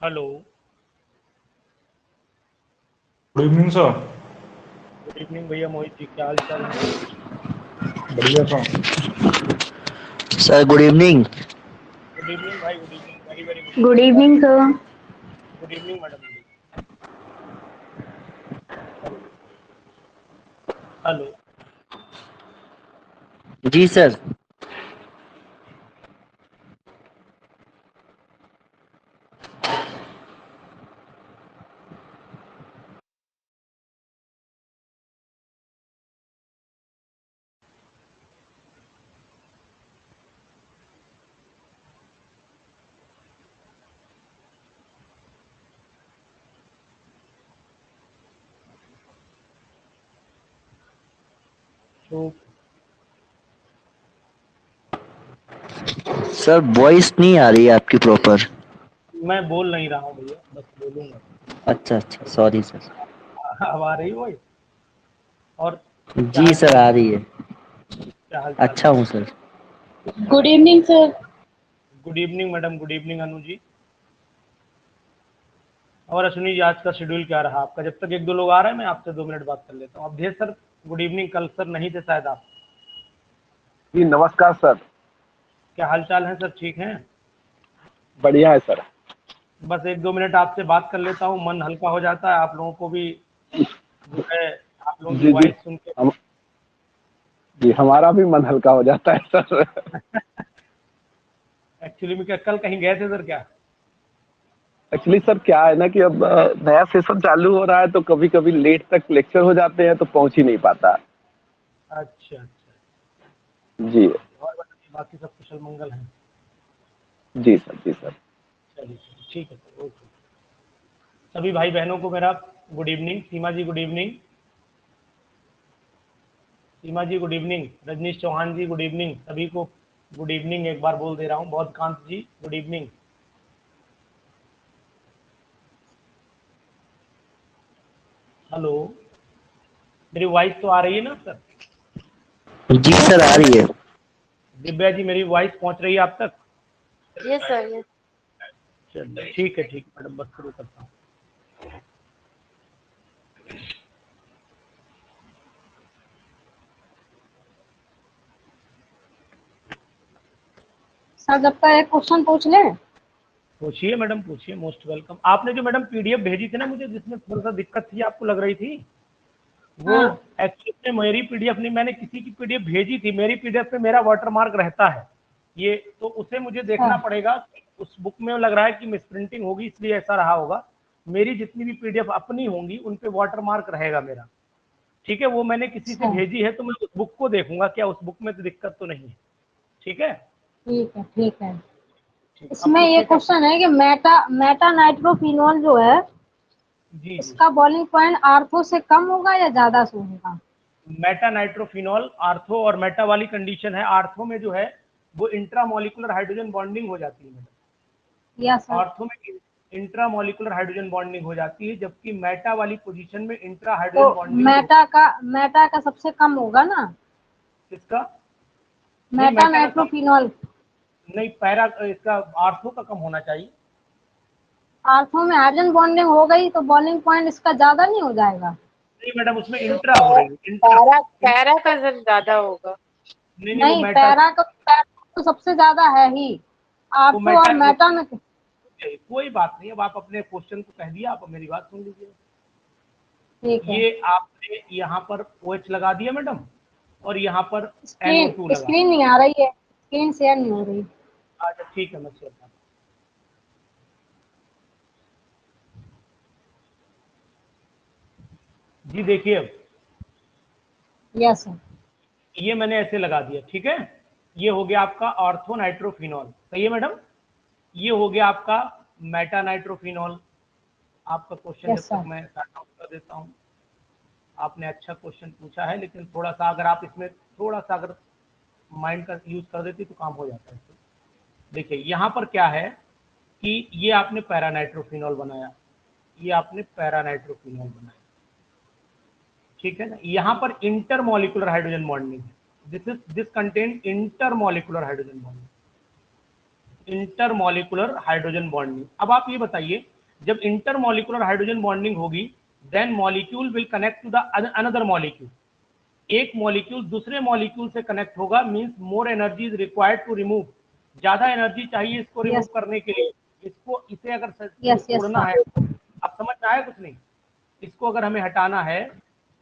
Hello. Good evening sir. Good evening भैया मोहित जी, क्या हाल चाल है? बढ़िया सर। Sir good evening. Good evening भाई, good evening, very very good good evening. Evening sir. Good evening madam, good evening. Hello. Hello. जी सर। तो सर वॉइस नहीं आ रही है आपकी प्रॉपर। मैं बोल नहीं रहा हूँ भैया, बस बोलूंगा। अच्छा अच्छा, सॉरी सर। अब आ रही वॉइस? और क्या जी हाल सर चाल आ है? रही है। क्या हाल चाल अच्छा है? हूँ सर। Good evening sir. Good evening madam, good evening Anu ji. और अश्विनी जी, आज का शेड्यूल क्या रहा आपका? जब तक एक दो लोग आ रहे हैं मैं आपसे 2 मिनट बात कर लेता हूँ। अवधेश सर गुड इवनिंग, कल सर नहीं थे शायद आप। जी नमस्कार सर। क्या हाल चाल है सर, ठीक हैं? बढ़िया है सर। बस एक दो मिनट आपसे बात कर लेता हूँ, मन हल्का हो जाता है। आप लोगों को भी जो है, आप लोगों की जी जी। वॉइस सुन के हम जी हमारा भी मन हल्का हो जाता है सर। एक्चुअली में क्या कल कहीं गए थे सर क्या? एक्चुअली सर क्या है ना कि अब नया सेशन चालू हो रहा है तो कभी कभी लेट तक लेक्चर हो जाते हैं तो पहुंच ही नहीं पाता। अच्छा अच्छा। जी। और बताइए, बाकी सब कुशल मंगल हैं? जी सर, जी सर। चलिए चलिए, ठीक है सर, ओके। सभी भाई बहनों को मेरा गुड इवनिंग। सीमा जी गुड इवनिंग। सीमा जी गुड इवनिंग। रजनीश चौहान जी गुड इवनिंग। सभी को गुड इवनिंग एक बार बोल दे रहा हूँ। बहुत कांत जी गुड इवनिंग। हेलो। मेरी वॉइस तो आ रही है ना सर? जी सर आ रही है। दिव्या जी, मेरी वॉइस पहुंच रही है आप तक? Yes sir yes. चलिए ठीक है, ठीक है मैडम, बस शुरू करता हूँ। सर जब तक एक क्वेश्चन पूछ लें। पूछिए मैडम, पूछिए, मोस्ट वेलकम। आपने जो मैडम पीडीएफ भेजी थी ना मुझे, जिसमें थोड़ा सा दिक्कत थी आपको लग रही थी, वो हाँ एक्चुअली में मेरी पीडीएफ नहीं, मैंने किसी की पीडीएफ भेजी थी। मेरी पीडीएफ पे मेरा वाटरमार्क रहता है ये, तो उसे मुझे देखना सर। पड़ेगा। उस बुक में लग रहा है कि मिसप्रिंटिंग होगी, इसलिए ऐसा रहा होगा। मेरी जितनी भी पीडीएफ अपनी होंगी उन पे वाटरमार्क रहेगा मेरा। ठीक है, वो मैंने किसी से सर भेजी है, तो मैं उस बुक को देखूंगा क्या उस बुक में तो दिक्कत तो नहीं है। ठीक है, ठीक है ठीक है। ठीक है। अब इसमें ये पूछिए क्या। क्वेश्चन है कि मेटा मेटा नाइट्रोफिनॉल जो है जी जी। इसका बॉइलिंग पॉइंट आर्थो से कम होगा या ज्यादा से होगा? मेटा नाइट्रोफिनॉल आर्थो और मेटा वाली कंडीशन है। आर्थो में जो है वो इंट्रामोलिकुलर हाइड्रोजन बॉन्डिंग हो जाती है मैडम। Yes sir. आर्थो में इंट्रामोलिकुलर हाइड्रोजन बॉन्डिंग हो जाती है, जबकि मेटा वाली पोजीशन में इंट्रा तो हाइड्रोजन बॉन्डिंग जो मेटा का सबसे कम होगा ना? किसका? नहीं, मेटा मेटा का कम नाइट्रोफिनॉल। नहीं, पैरा इसका आर्थो का कम होना चाहिए। आर्थो में हाइड्रोजन बॉन्डिंग हो गई तो बॉइलिंग पॉइंट इसका ज्यादा नहीं हो जाएगा? नहीं मैडम, उसमें इंट्रा हो रही है, इंट्रा। पैरा पैरा का जब ज्यादा होगा। नहीं नहीं, वो नहीं, मेटा, पैरा तो सबसे ज्यादा है ही। वो आर्थो और मेटा वो, मेटा में। कोई बात नहीं। अब आप अपने क्वेश्चन को कह दिया, आप मेरी बात सुन लीजिए। ठीक है। ये आपने यहाँ पर OH लगा दिया मैडम, और यहाँ पर स्क्रीन NO2 लगा। स्क्रीन नहीं आ रही है, स्क्रीन शेयर नहीं हो रही। अच्छा ठीक है, मैं शेयर करता हूँ। जी देखिए, अब यस सर। ये मैंने ऐसे लगा दिया, ठीक है। ये हो गया आपका ऑर्थो नाइट्रोफिनॉल, सही है मैडम। ये हो गया आपका मेटा नाइट्रोफिनॉल। आपका क्वेश्चन जब यस तक सर। मैं स्टार्ट आउट कर देता हूँ। आपने अच्छा क्वेश्चन पूछा है, लेकिन थोड़ा सा अगर आप इसमें थोड़ा सा अगर माइंड का यूज कर देती तो काम हो जाता है। देखिए यहाँ पर क्या है कि ये आपने पैरानाइट्रोफिनॉल बनाया, ये आपने पैरानाइट्रोफिनॉल बनाया, ठीक है ना। यहाँ पर इंटरमोलिकुलर हाइड्रोजन बॉन्डिंग है। This contain intermolecular hydrogen bonding. Intermolecular hydrogen bonding. अब आप ये बताइए, जब इंटरमॉलिकुलर हाइड्रोजन बॉन्डिंग होगी, then molecule will connect to the another molecule. एक मॉलिक्यूल दूसरे मॉलिक्यूल से कनेक्ट होगा, means more energy is required to remove. ज्यादा एनर्जी चाहिए इसको रिमूव Yes. करने के लिए। इसे अगर Yes, yes, तोड़ना sir. है, अब समझ में आया कुछ नहीं? इसको अगर हमें हटाना है,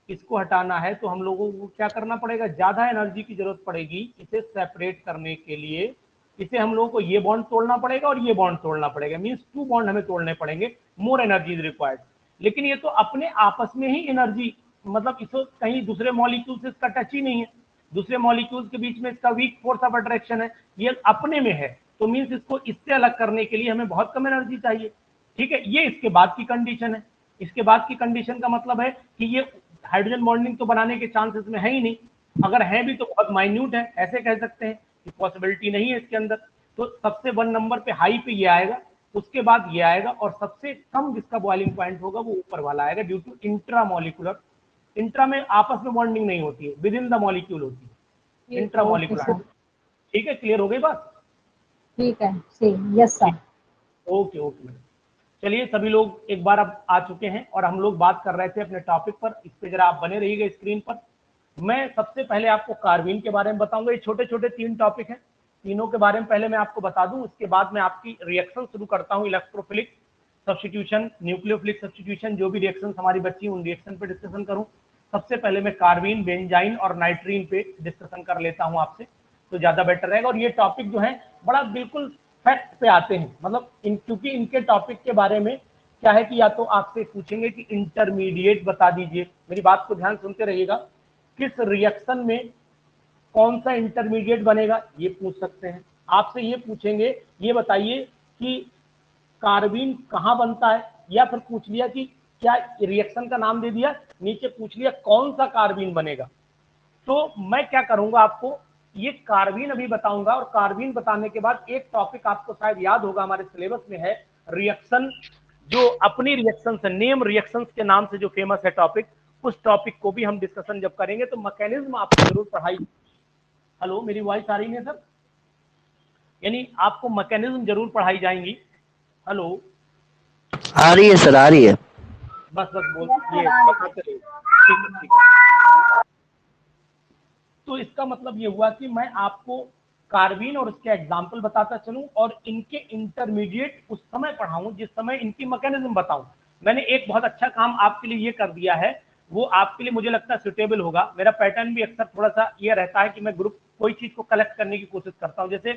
इसको हटाना है, तो हम लोगों को क्या करना पड़ेगा? ज्यादा एनर्जी की जरूरत पड़ेगी इसे सेपरेट करने के लिए। इसे हम लोगों को ये बॉन्ड तोड़ना पड़ेगा और ये बॉन्ड तोड़ना पड़ेगा, मींस 2 बॉन्ड हमें तोड़ने पड़ेंगे, मोर एनर्जी इज रिक्वायर्ड। लेकिन ये तो अपने आपस में ही एनर्जी, मतलब इसको कहीं दूसरे मॉलिक्यूल से इसका टच ही नहीं है, दूसरे मॉलिक्यूल्स के बीच में इसका वीक फोर्स ऑफ अट्रैक्शन है, ये अपने में है, तो मींस इसको इससे अलग करने के लिए हमें बहुत कम एनर्जी चाहिए। ठीक है, ये इसके बाद की कंडीशन है। इसके बाद की कंडीशन का मतलब है कि ये हाइड्रोजन बॉन्डिंग तो बनाने के चांसेस में है ही नहीं, अगर है भी तो बहुत माइन्यूट है, ऐसे कह सकते हैं कि पॉसिबिलिटी नहीं है इसके अंदर। तो सबसे 1 नंबर पे हाई पे ये आएगा, उसके बाद ये आएगा, और सबसे कम जिसका बॉइलिंग पॉइंट होगा वो ऊपर वाला आएगा, ड्यू टू इंट्रामॉलिकुलर। इंट्रा में आपस में बॉन्डिंग नहीं होती है, विद इन द मॉलिक्यूल होती है, इंट्रामॉलिकुलर। Okay, ठीक है, क्लियर हो गई बात? ठीक है, सही। Yes sir. Okay okay. चलिए, सभी लोग एक बार अब आ चुके हैं और हम लोग बात कर रहे थे अपने टॉपिक पर। इस पे जरा आप बने रहिएगा स्क्रीन पर। मैं सबसे पहले आपको कार्बीन के बारे में बताऊंगा। ये छोटे छोटे 3 टॉपिक हैं, तीनों के बारे में पहले मैं आपको बता दूं, उसके बाद मैं आपकी रिएक्शन शुरू करता हूं। इलेक्ट्रोफिलिक सब्स्टिट्यूशन, न्यूक्लियोफिलिक सब्स्टिट्यूशन, जो भी रिएक्शन हमारी बची उन रिएक्शन पे डिस्कशन करूं। सबसे पहले मैं कार्बीन, बेंजाइन और नाइट्रीन पे डिस्कशन कर लेता हूं आपसे, तो ज्यादा बेटर रहेगा। और ये टॉपिक जो है बड़ा बिल्कुल फैक्ट पे आते हैं, मतलब क्योंकि इनके टॉपिक के बारे में क्या है कि या तो आपसे पूछेंगे कि इंटरमीडिएट बता दीजिए, मेरी बात को ध्यान सुनते रहिएगा, किस रिएक्शन में कौन सा इंटरमीडिएट बनेगा, ये पूछ सकते हैं। आपसे ये पूछेंगे, ये बताइए कि कार्बीन कहाँ बनता है, या फिर पूछ लिया कि क्या रिएक्शन का नाम दे दिया, नीचे पूछ लिया कौन सा कार्बीन बनेगा। तो मैं क्या करूंगा, आपको ये कार्बीन अभी बताऊंगा, और कार्बीन बताने के बाद एक टॉपिक आपको शायद याद होगा, हमारे सिलेबस में है रिएक्शन, जो अपनी रिएक्शन से, नेम रिएक्शंस के नाम से जो फेमस है टॉपिक, उस टॉपिक को भी हम डिस्कशन जब करेंगे तो मैकेनिज्म आपको जरूर पढ़ाई। हेलो, मेरी वॉइस आ रही है सर? यानी आपको मैकेनिज्म जरूर पढ़ाई जाएंगी। हेलो, आ रही है सर, आ रही है। बस बस बोल, ये बताते रहिए। ठीक है, ठीक है। तो इसका मतलब ये हुआ कि मैं आपको कार्बीन और उसके एग्जाम्पल बताता चलूं, और इनके इंटरमीडिएट उस समय पढ़ाऊं जिस समय इनकी मैकेनिज्म बताऊं। मैंने एक बहुत अच्छा काम आपके लिए ये कर दिया है, वो आपके लिए मुझे लगता है सुटेबल होगा। मेरा पैटर्न भी अक्सर थोड़ा सा ये रहता है कि मैं ग्रुप कोई चीज को कलेक्ट करने की कोशिश करता हूं। जैसे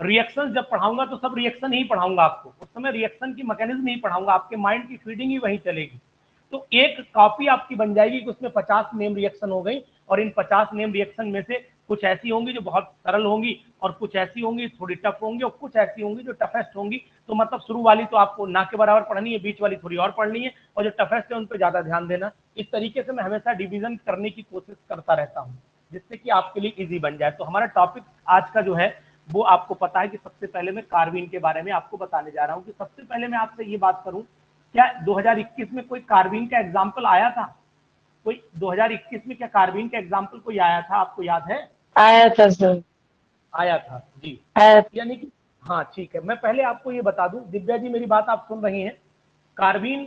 रिएक्शन जब पढ़ाऊंगा तो सब रिएक्शन ही पढ़ाऊंगा आपको, उस समय रिएक्शन की मैकेनिज्म ही पढ़ाऊंगा, आपके माइंड की फीडिंग ही वहीं चलेगी। तो एक कॉपी आपकी बन जाएगी कि उसमें 50 नेम रिएक्शन हो गई, और इन 50 नेम रिएक्शन में से कुछ ऐसी होंगी जो बहुत सरल होंगी, और कुछ ऐसी होंगी थोड़ी टफ होंगी, और कुछ ऐसी होंगी जो टफेस्ट होंगी। तो मतलब शुरू वाली तो आपको ना के बराबर पढ़नी है, बीच वाली थोड़ी और पढ़नी है, और जो टफेस्ट है उन पर ज्यादा ध्यान देना। इस तरीके से मैं हमेशा डिवीजन करने की कोशिश करता रहता हूँ, जिससे कि आपके लिए इजी बन जाए। तो हमारा टॉपिक आज का जो है वो आपको पता है कि सबसे पहले मैं कार्बीन के बारे में आपको बताने जा रहा हूँ। कि सबसे पहले मैं आपसे ये बात करूं, क्या 2021 में कोई कार्बीन का एग्जाम्पल आया था? कोई 2021 में क्या कार्बीन का एग्जाम्पल कोई आया था, आपको याद है? आया था सर। आया था जी, आया। यानी कि हाँ ठीक है। मैं पहले आपको ये बता दूं, दिव्या जी मेरी बात आप सुन रही हैं? कार्बीन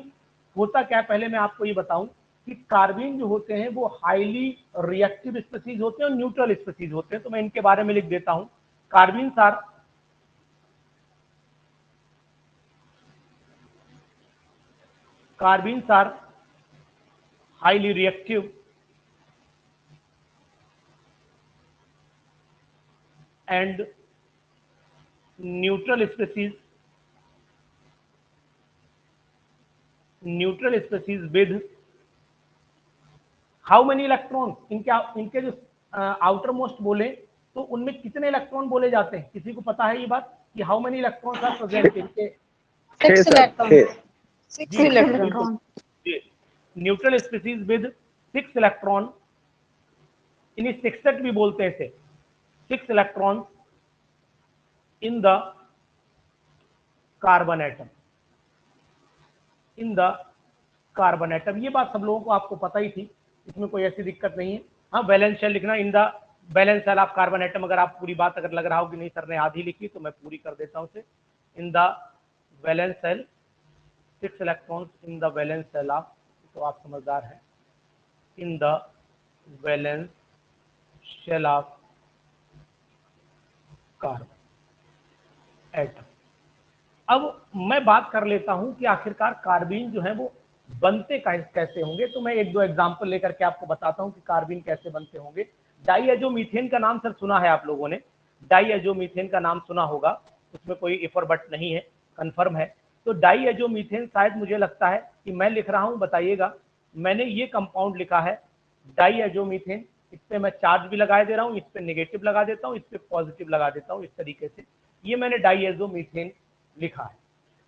होता क्या है पहले मैं आपको ये बताऊं, कि कार्बीन जो होते हैं वो हाईली रिएक्टिव स्पीसीज होते हैं और न्यूट्रल स्पीसीज होते हैं। तो मैं इनके बारे में लिख देता हूं। Carbene are highly reactive and neutral species with how many electrons, इनके जो आउटर मोस्ट बोले तो उनमें कितने इलेक्ट्रॉन बोले जाते हैं? किसी को पता है ये बात कि how many electrons are present इनके? 6 electron. 6 electron. Neutral species with 6 electron, इन्हें सिक्सेट भी बोलते हैं। 6 electron in the carbon atom, in the carbon atom. ये बात सब लोगों को आपको पता ही थी, इसमें कोई ऐसी दिक्कत नहीं है। हाँ, वैलेंस शेल लिखना in the valence shell of carbon atom, अगर आप पूरी बात अगर लग रहा हो कि नहीं सर ने आधी लिखी तो मैं पूरी कर देता हूं उसे। In the valence shell 6 electrons in the valence shell of, तो आप समझदार हैं, in the valence shell of carbon atom. अब मैं बात कर लेता हूं कि आखिरकार कार्बीन जो है वो बनते कैसे होंगे। तो मैं एक दो एग्जांपल लेकर के आपको बताता हूं कि कार्बीन कैसे बनते होंगे। डाईएजोमीथेन का नाम सर सुना है आप लोगों ने, डाईएजोमीथेन का नाम सुना होगा, उसमें कोई इफ और बट नहीं है, कंफर्म है। तो डाईएजोमीथेन शायद मुझे लगता है कि मैं लिख रहा हूं, बताइएगा, मैंने ये कंपाउंड लिखा है डाईएजोमीथेन, इस पे मैं चार्ज भी लगा दे रहा हूं, इस पे नेगेटिव लगा देता हूं, इस पे पॉजिटिव लगा देता हूं, इस तरीके से ये मैंने डाईएजोमीथेन लिखा है।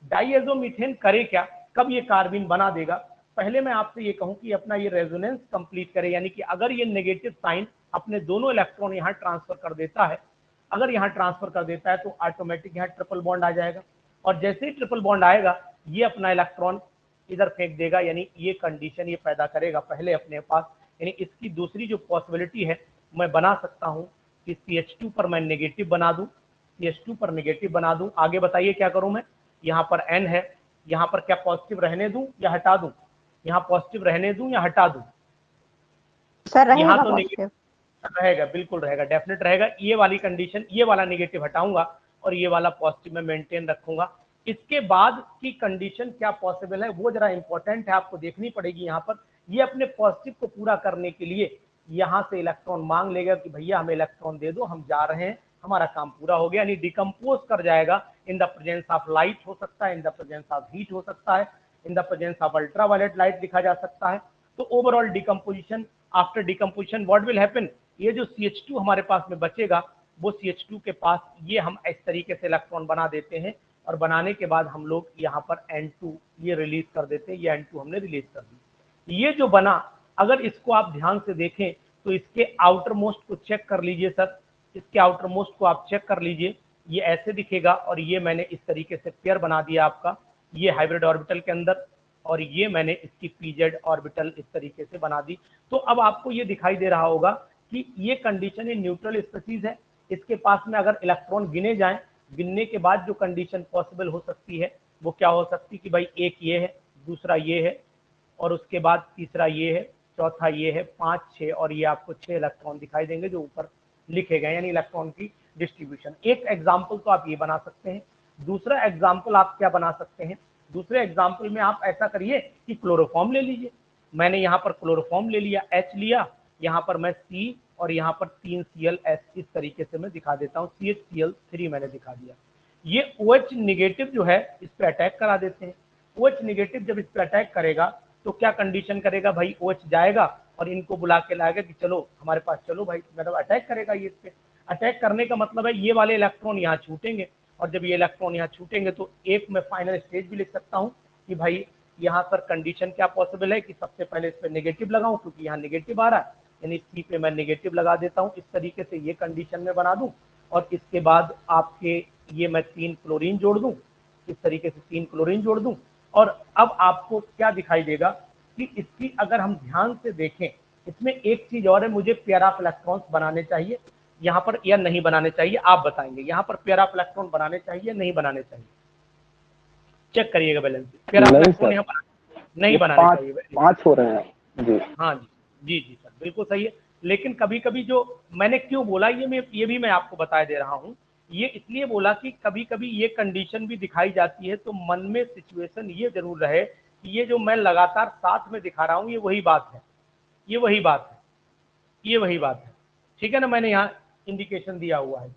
डाईएजोमीथेन करे क्या, कब ये कार्बीन बना देगा? पहले मैं आपसे ये कहूं कि अपना ये रेजोनेंस कंप्लीट करे, यानी कि अगर ये नेगेटिव साइन अपने दोनों इलेक्ट्रॉन यहां ट्रांसफर कर देता है, अगर यहां ट्रांसफर कर देता है तो ऑटोमेटिक यहां ट्रिपल बॉन्ड आ जाएगा, और जैसे ही ट्रिपल बॉन्ड आएगा ये अपना इलेक्ट्रॉन इधर फेंक देगा, यानी ये कंडीशन ये पैदा करेगा पहले अपने पास। यानी इसकी दूसरी जो पॉसिबिलिटी है, मैं बना सकता हूं कि CH2 पर मैं नेगेटिव बना दूं, CH2 पर नेगेटिव बना दूं। आगे बताइए क्या करूं मैं, यहाँ पर N है, यहाँ पर क्या पॉजिटिव रहने दूं या हटा दूं, यहाँ पॉजिटिव रहने दूं या हटा दूं? सर रहेगा यहाँ तो पॉजिटिव, रहेगा, बिल्कुल रहेगा, डेफिनेट रहेगा। ये वाली कंडीशन, ये वाला नेगेटिव हटाऊंगा और ये वाला पॉजिटिव में मेंटेन रखूंगा। इसके बाद की कंडीशन क्या पॉसिबल है वो जरा इंपॉर्टेंट है, आपको देखनी पड़ेगी। यहाँ पर ये अपने पॉजिटिव को पूरा करने के लिए यहाँ से इलेक्ट्रॉन मांग लेगा कि भैया हमें इलेक्ट्रॉन दे दो, हम जा रहे हैं, हमारा काम पूरा हो गया, यानी डिकम्पोज कर जाएगा। In the presence of light हो सकता है, in the presence of heat हो सकता है, in the presence of ultraviolet light लिखा जा सकता है। तो overall decomposition, after decomposition what will happen, ये जो CH2 हमारे पास में बचेगा वो CH2 के पास ये हम इस तरीके से इलेक्ट्रॉन बना देते हैं, और बनाने के बाद हम लोग यहाँ पर N2 ये रिलीज कर देते हैं, ये N2 हमने रिलीज कर दी। ये जो बना, अगर इसको आप ध्यान से देखें तो इसके आउटर मोस्ट को चेक कर लीजिए सर, इसके आउटर मोस्ट को आप चेक कर लीजिए, ये ऐसे दिखेगा, और ये मैंने इस तरीके से पेयर बना दिया आपका, ये हाइब्रिड ऑर्बिटल के अंदर, और ये मैंने इसकी पीजेड ऑर्बिटल इस तरीके से बना दी। तो अब आपको ये दिखाई दे रहा होगा कि ये कंडीशन ये न्यूट्रल स्पीसीज है, इसके पास में अगर इलेक्ट्रॉन गिने जाएं, गिनने के बाद जो कंडीशन पॉसिबल हो सकती है वो क्या हो सकती है कि भाई एक ये है, दूसरा ये है, और उसके बाद तीसरा ये है, चौथा ये है, 5, 6, और ये आपको 6 इलेक्ट्रॉन दिखाई देंगे जो ऊपर लिखे गए, यानी इलेक्ट्रॉन की डिस्ट्रीब्यूशन। एक एग्जाम्पल तो आप ये बना सकते हैं। दूसरा एग्जाम्पल आप क्या बना सकते हैं, दूसरे एग्जाम्पल में आप ऐसा करिए कि क्लोरोफॉर्म ले लीजिए। मैंने यहाँ पर क्लोरोफॉर्म ले लिया, H लिया, यहाँ पर मैं C और यहाँ पर 3 ClS इस तरीके से मैं दिखा देता हूँ, CHCl3 मैंने दिखा दिया। ये OH निगेटिव जो है इस पे अटैक करा देते हैं। OH निगेटिव जब इस पे अटैक करेगा तो क्या कंडीशन करेगा भाई, OH जाएगा और इनको बुला के लाएगा कि चलो हमारे पास चलो भाई, मतलब अटैक करेगा। ये इस पे अटैक करने का मतलब है ये वाले इलेक्ट्रॉन यहाँ छूटेंगे, और जब ये इलेक्ट्रॉन यहाँ छूटेंगे तो एक मैं फाइनल स्टेज भी लिख सकता हूँ कि भाई यहाँ पर कंडीशन क्या पॉसिबल है कि सबसे पहले इस पे नेगेटिव लगाऊं, क्योंकि यहाँ नेगेटिव आ रहा है, यानी सी पे मैं नेगेटिव लगा देता हूँ, इस तरीके से ये कंडीशन में बना दूं। और इसके बाद आपके ये मैं 3 क्लोरीन जोड़ दूं, इस तरीके से 3 क्लोरीन जोड़ दूं। और अब आपको क्या दिखाई देगा कि इसकी अगर हम ध्यान से देखें, इसमें एक चीज और है, मुझे पेयर ऑफ इलेक्ट्रॉन्स बनाने चाहिए यहाँ पर या नहीं बनाने चाहिए, आप बताएंगे। यहाँ पर पेयर ऑफ इलेक्ट्रॉन बनाने चाहिए या नहीं बनाने चाहिए, चेक करिएगा बैलेंस। पेयर ऑफ इलेक्ट्रॉन यहाँ नहीं बनाने चाहिए, 5 हो रहे हैं जी। हाँ जी जी जी सर, बिल्कुल सही है। लेकिन कभी कभी जो मैंने क्यों बोला ये भी मैं आपको बता दे रहा हूँ। ये इसलिए बोला कि कभी कभी ये कंडीशन भी दिखाई जाती है, तो मन में सिचुएशन ये जरूर रहे कि ये जो मैं लगातार साथ में दिखा रहा हूँ ये वही बात है, ये वही बात है, ये वही बात है, ठीक है ना। मैंने यहाँ इंडिकेशन दिया हुआ है,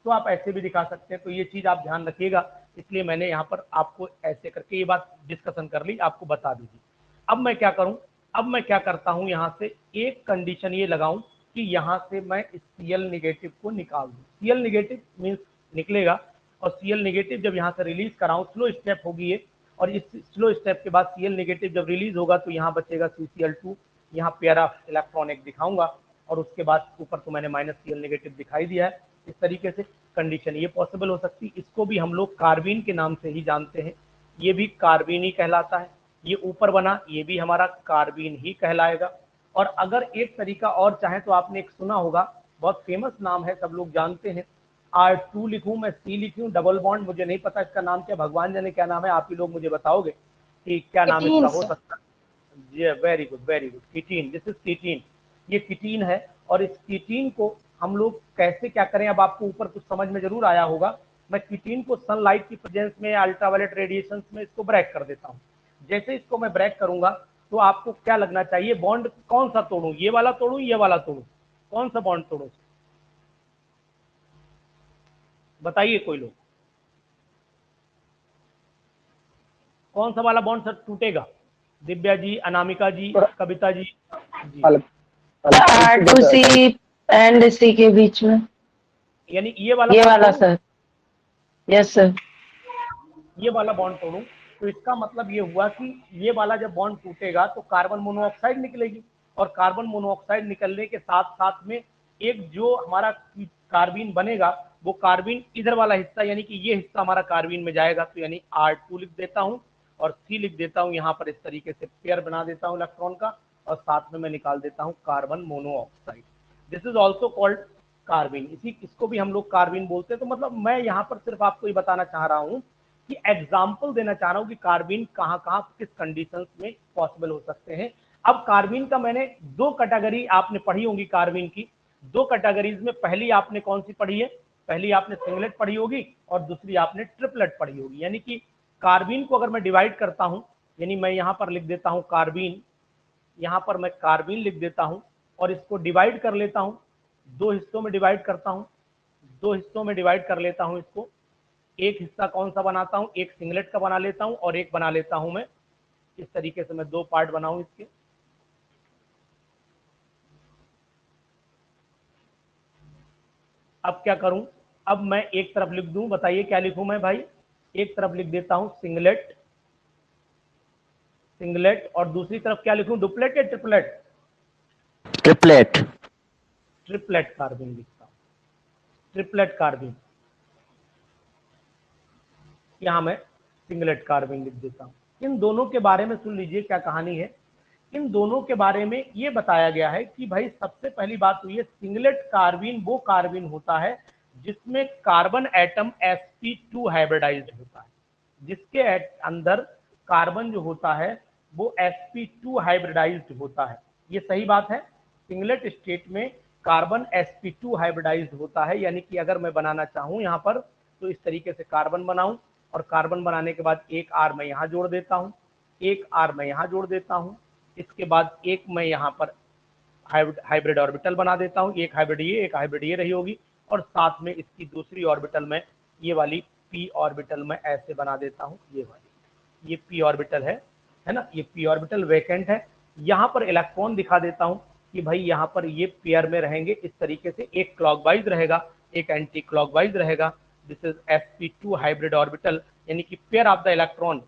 तो आप ऐसे भी दिखा सकते हैं। तो ये चीज़ आप ध्यान रखिएगा, इसलिए मैंने यहाँ पर आपको ऐसे करके ये बात डिस्कशन कर ली, आपको बता दी थी। अब मैं क्या करूँ, अब मैं क्या करता हूँ, यहाँ से एक कंडीशन ये लगाऊं कि यहाँ से मैं इस Cl निगेटिव को निकाल दूँ। Cl निगेटिव मीन्स निकलेगा, और Cl निगेटिव जब यहाँ से रिलीज कराऊँ, स्लो स्टेप होगी ये, और इस स्लो स्टेप के बाद Cl निगेटिव जब रिलीज होगा तो यहाँ बचेगा CCl2, यहाँ पेयर ऑफ इलेक्ट्रॉन एक दिखाऊंगा, और उसके बाद ऊपर तो मैंने -Cl निगेटिव दिखाई दिया है। इस तरीके से कंडीशन ये पॉसिबल हो सकती, इसको भी हम लोग कार्बीन के नाम से ही जानते हैं, ये भी कार्बीन ही कहलाता है। ये ऊपर बना ये भी हमारा कार्बीन ही कहलाएगा। और अगर एक तरीका और चाहे तो आपने एक सुना होगा बहुत फेमस नाम है, सब लोग जानते हैं। R2 लिखूं मैं, C लिखूं, डबल बॉन्ड, मुझे नहीं पता इसका नाम क्या, भगवान जाने क्या नाम है, आप ही लोग मुझे बताओगे कि क्या नाम इसका हो सकता है। Very good very good, ketene, this is ketene, ये कीटीन है। और इस कीटीन को हम लोग कैसे क्या करें, अब आपको ऊपर कुछ समझ में जरूर आया होगा। मैं कीटीन को सनलाइट की प्रेजेंस में, अल्ट्रावायलेट रेडिएशन में इसको ब्रेक कर देता हूँ। जैसे इसको मैं ब्रेक करूंगा तो आपको क्या लगना चाहिए, बॉन्ड कौन सा तोड़ूं, ये वाला तोड़ूं, ये वाला तोड़ूं, कौन सा बॉन्ड तोड़ूं, बताइए कोई लोग, कौन सा वाला बॉन्ड सर टूटेगा? दिव्या जी, अनामिका जी, कविता जी, जी। R2C एंड C के बीच में, यानी ये वाला सर, यस सर, ये वाला बॉन्ड तोड़ूं तो इसका मतलब ये हुआ कि ये वाला जब बॉन्ड टूटेगा तो कार्बन मोनोऑक्साइड निकलेगी, और कार्बन मोनोऑक्साइड निकलने के साथ साथ में एक जो हमारा कार्बीन बनेगा, वो कार्बीन इधर वाला हिस्सा यानी कि ये हिस्सा हमारा कार्बीन में जाएगा। तो यानी R2 लिख देता हूँ और C लिख देता हूँ, यहाँ पर इस तरीके से पेयर बना देता हूँ इलेक्ट्रॉन का, और साथ में मैं निकाल देता हूँ carbon monoxide. This is also called carbene, इसको भी हम लोग कार्बीन बोलते हैं। तो मतलब मैं यहाँ पर सिर्फ आपको ये बताना चाह रहा हूँ कि एग्जाम्पल देना चाह रहा हूँ कि कार्बीन कहाँ कहाँ किस कंडीशंस में पॉसिबल हो सकते हैं। अब कार्बीन का मैंने दो कैटेगरी आपने पढ़ी होंगी, कार्बीन की दो कैटेगरीज में, पहली आपने कौन सी पढ़ी है, पहली आपने सिंगलेट पढ़ी होगी और दूसरी आपने ट्रिपलेट पढ़ी होगी। यानी कि कार्बीन को अगर मैं डिवाइड करता हूं, यानी मैं यहां पर लिख देता हूं कार्बीन, यहां पर मैं कार्बीन लिख देता हूं और इसको डिवाइड कर लेता हूं, दो हिस्सों में डिवाइड करता हूं, दो हिस्सों में डिवाइड कर लेता हूं इसको। एक हिस्सा कौन सा बनाता हूं, एक सिंगलेट का बना लेता हूं और एक बना लेता हूं मैं इस तरीके से, मैं दो पार्ट बनाऊं इसके। अब क्या करूं, अब मैं एक तरफ लिख दूं, बताइए क्या लिखूं मैं भाई, एक तरफ लिख देता हूं सिंगलेट, सिंगलेट, और दूसरी तरफ क्या लिखूं, डुप्लेट या ट्रिपलेट? ट्रिपलेट। ट्रिपलेट कार्बन लिखता हूं, ट्रिपलेट कार्बन, यहां मैं सिंगलेट कार्बन लिख देता हूं। इन दोनों के बारे में सुन लीजिए क्या कहानी है। इन दोनों के बारे में ये बताया गया है कि भाई सबसे पहली बात हुई है, सिंगलेट कार्बीन वो कार्बीन होता है जिसमें कार्बन एटम sp2 हाइब्रिडाइज्ड होता है, जिसके अंदर कार्बन जो होता है वो sp2 हाइब्रिडाइज्ड होता है। ये सही बात है, सिंगलेट स्टेट में कार्बन sp2 हाइब्रिडाइज्ड होता है। यानी कि अगर मैं बनाना चाहूं यहां पर तो इस तरीके से कार्बन बनाऊं, और कार्बन बनाने के बाद एक R मैं यहां जोड़ देता हूं, एक R मैं यहां जोड़ देता हूं, इसके बाद एक मैं यहाँ पर हाइब्रिड ऑर्बिटल बना देता हूँ, एक हाइब्रिड ये रही होगी, और साथ में इसकी दूसरी ऑर्बिटल में ये वाली p ऑर्बिटल में ऐसे बना देता हूँ, ये वाली, ये p ऑर्बिटल है ना, ये p ऑर्बिटल वैकेंट है। यहाँ पर इलेक्ट्रॉन दिखा देता हूँ कि भाई यहाँ पर ये पेयर में रहेंगे इस तरीके से, एक क्लॉकवाइज रहेगा, एक एंटी क्लॉकवाइज रहेगा। This is sp2 hybrid orbital, यानी कि pair of the electron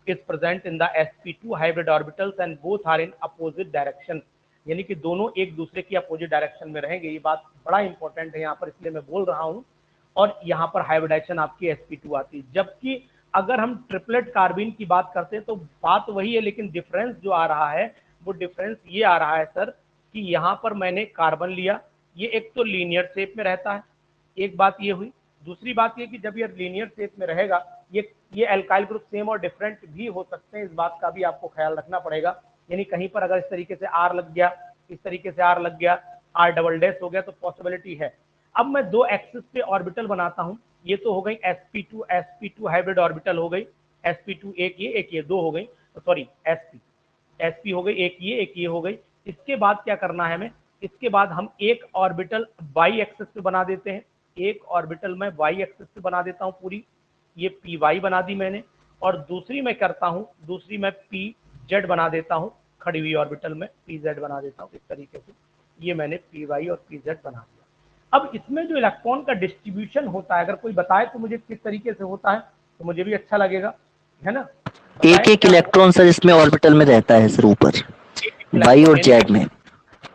is present in the sp2 hybrid orbitals and both are in opposite direction, यानी कि दोनों एक दूसरे की अपोजिट डायरेक्शन में रहेंगे। ये बात बड़ा इंपॉर्टेंट है यहाँ पर, इसलिए मैं बोल रहा हूँ। और यहाँ पर हाइब्रिडाइजेशन आपकी sp2 आती है। जबकि अगर हम ट्रिपलेट कार्बीन की बात करते हैं तो बात वही है, लेकिन डिफरेंस जो आ रहा है वो डिफरेंस ये आ रहा है सर कि यहाँ पर मैंने कार्बन लिया, ये एक तो लीनियर शेप में रहता है, एक बात ये हुई। दूसरी बात ये कि जब ये लीनियर शेप में रहेगा, ये एल्काइल ग्रुप सेम और डिफरेंट भी हो सकते हैं, इस बात का भी आपको ख्याल रखना पड़ेगा। यानी कहीं पर अगर इस तरीके से R लग गया, इस तरीके से R लग गया, R डबल डैश हो गया तो पॉसिबिलिटी है। अब मैं दो एक्सिस पे ऑर्बिटल बनाता हूं, ये तो हो गई sp2 हाइब्रिड ऑर्बिटल हो गई, sp2 एक ये दो हो गई, सॉरी sp हो गई, एक ये हो गई। इसके बाद क्या करना है हमें, इसके बाद हम एक ऑर्बिटल वाई एक्सिस पे बना देते हैं, एक ऑर्बिटल मैं वाई एक्सिस पे बना देता हूं पूरी, ये py बना दी मैंने, और दूसरी मैं करता हूं, दूसरी मैं pz बना देता हूं, खड़ी हुई ऑर्बिटल में pz बना देता हूं इस तरीके से, ये मैंने py और pz बना दिया। अब इसमें जो इलेक्ट्रॉन का डिस्ट्रीब्यूशन होता है, अगर कोई बताए तो मुझे किस तरीके से होता है तो मुझे भी अच्छा लगेगा, है ना। एक इलेक्ट्रॉन सर इसमें ऑर्बिटल में रहता है सर, ऊपर वाई और जेड में।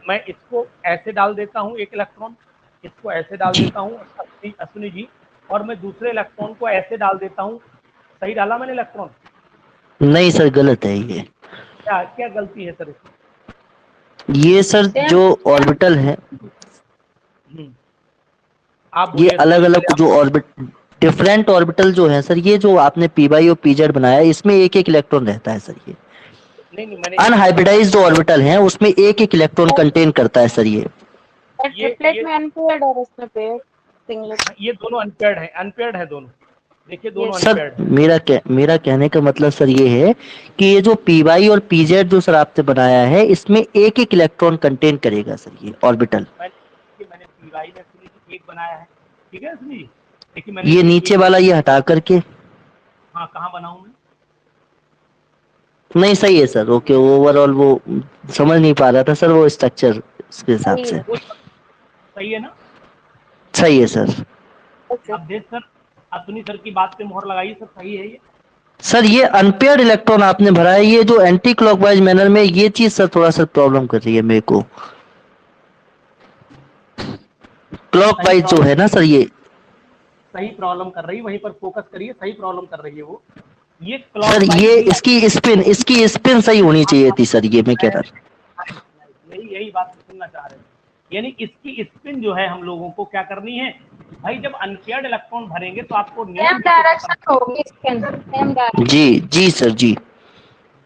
मैं इसको ऐसे डाल देता हूँ एक इलेक्ट्रॉन, इसको ऐसे डाल देता हूँ अश्विनी जी, और मैं दूसरे इलेक्ट्रॉन को ऐसे डाल देता हूँ। सही डाला मैंने इलेक्ट्रॉन? नहीं सर, गलत है ये। क्या गलती है सर इसमें? ये सर जो ऑर्बिटल है, आप ये बोलिए अलग सर, अलग पहले जो ऑर्बिट डिफरेंट ऑर्बिटल जो है सर, ये जो आपने पी वाई और पीजेड बनाया है, इसमें एक एक इलेक्ट्रॉन रहता है सर। ये नहीं नहीं, मैंने एक बात अनहाइब्रिडाइज्ड जो ऑर्बिटल है उसमें एक एक इलेक्ट्रॉन कंटेन करता है सर ये। ट्रिपलेट ये में अनपेयर्ड और इसमें पेयर्ड सिंगलेट। ये दोनों अनपेयर्ड है, अनपेयर्ड है दोनों। देखिए दोनों यस। सर अनपेयर्ड है। मेरा कहने का मतलब सर ये है कि ये जो पी वाई और पीजेड जो सर आपने बनाया है, इसमें एक एक इलेक्ट्रॉन कंटेन करेगा सर ये ऑर्बिटल। मैंने पीवाई में एक्चुअली एक बनाया है, ठीक है सुनिए। देखिए मैंने ये ये नीचे एक, वाला ये हटा करके। हाँ कहाँ बनाऊं मैं? नहीं सही है सर, ओके। ओवरऑल वो समझ नहीं पा रहा था सर, वो स्ट्रक्चर उसके हिसाब सही से। है। वो सही है ना? सही है सर। ओके। अब देख सर, अतुनी सर की बात पे मोहर लगाइए सर, सही है ये। सर ये अनपेयर्ड इलेक्ट्रॉन आपने भरा है, ये जो एंटी क्लॉकवाइज मैनर में, ये चीज सर थोड़ा सा प्रॉब्लम कर रही है मेरे को। सही क्लॉकवाइज जो प्रॉब्लम, है ना सर ये। सही प्रॉब्लम कर रही है, वहीं पर फोकस करिए, सही प्रॉब्लम कर रही है वो। ये सर क्लॉकवाइज ये नहीं है। इसकी स्पिन सही होनी चाहिए थी सर, ये मैं कह रहा था। यही बात सुनना चाह रहे थे। यानी इसकी स्पिन जो है हम लोगों को क्या करनी है भाई, जब अनपेयर्ड इलेक्ट्रॉन भरेंगे तो आपको सेम नियम डायरेक्शन होगी स्पिन, सेम डायरेक्शन। जी जी सर जी।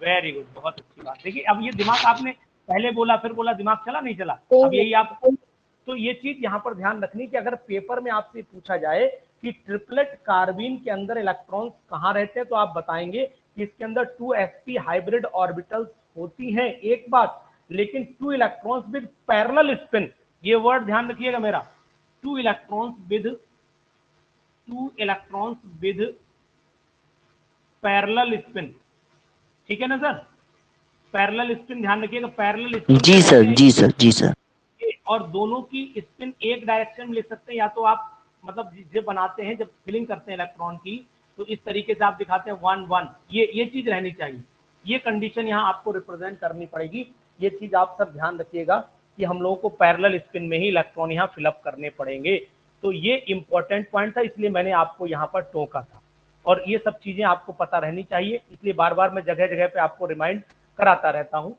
वेरी गुड, बहुत अच्छी बात। देखिए अब ये दिमाग आपने पहले बोला फिर बोला, दिमाग चला नहीं चला? अब यही आप, तो ये चीज यहाँ पर ध्यान रखनी कि अगर पेपर में आपसे पूछा जाए कि ट्रिपलेट कार्बिन के अंदर इलेक्ट्रॉन्स कहाँ रहते हैं, तो आप बताएंगे कि इसके अंदर 2sp हाइब्रिड ऑर्बिटल्स होती हैं, एक बात, लेकिन 2 इलेक्ट्रॉन्स विद पैरेलल स्पिन, ये वर्ड ध्यान रखिएगा मेरा, 2 इलेक्ट्रॉन्स विद पैरेलल स्पिन, ठीक है ना सर? पैरेलल स्पिन ध्यान रखिएगा, पैरेलल स्पिन जी सर जी सर जी सर। और दोनों की स्पिन एक डायरेक्शन में लिख सकते हैं, या तो आप मतलब जब बनाते हैं, जब फिलिंग करते हैं इलेक्ट्रॉन की, तो इस तरीके से आप दिखाते हैं 1 1, ये चीज रहनी चाहिए, ये कंडीशन यहाँ आपको रिप्रेजेंट करनी पड़ेगी। ये चीज आप सब ध्यान रखिएगा कि हम लोगों को पैरेलल स्पिन में ही इलेक्ट्रॉन यहाँ फिलअप करने पड़ेंगे। तो ये इंपॉर्टेंट पॉइंट था, इसलिए मैंने आपको यहाँ पर टोका था, और ये सब चीजें आपको पता रहनी चाहिए, इसलिए बार बार मैं जगह जगह पे आपको रिमाइंड कराता रहता हूँ।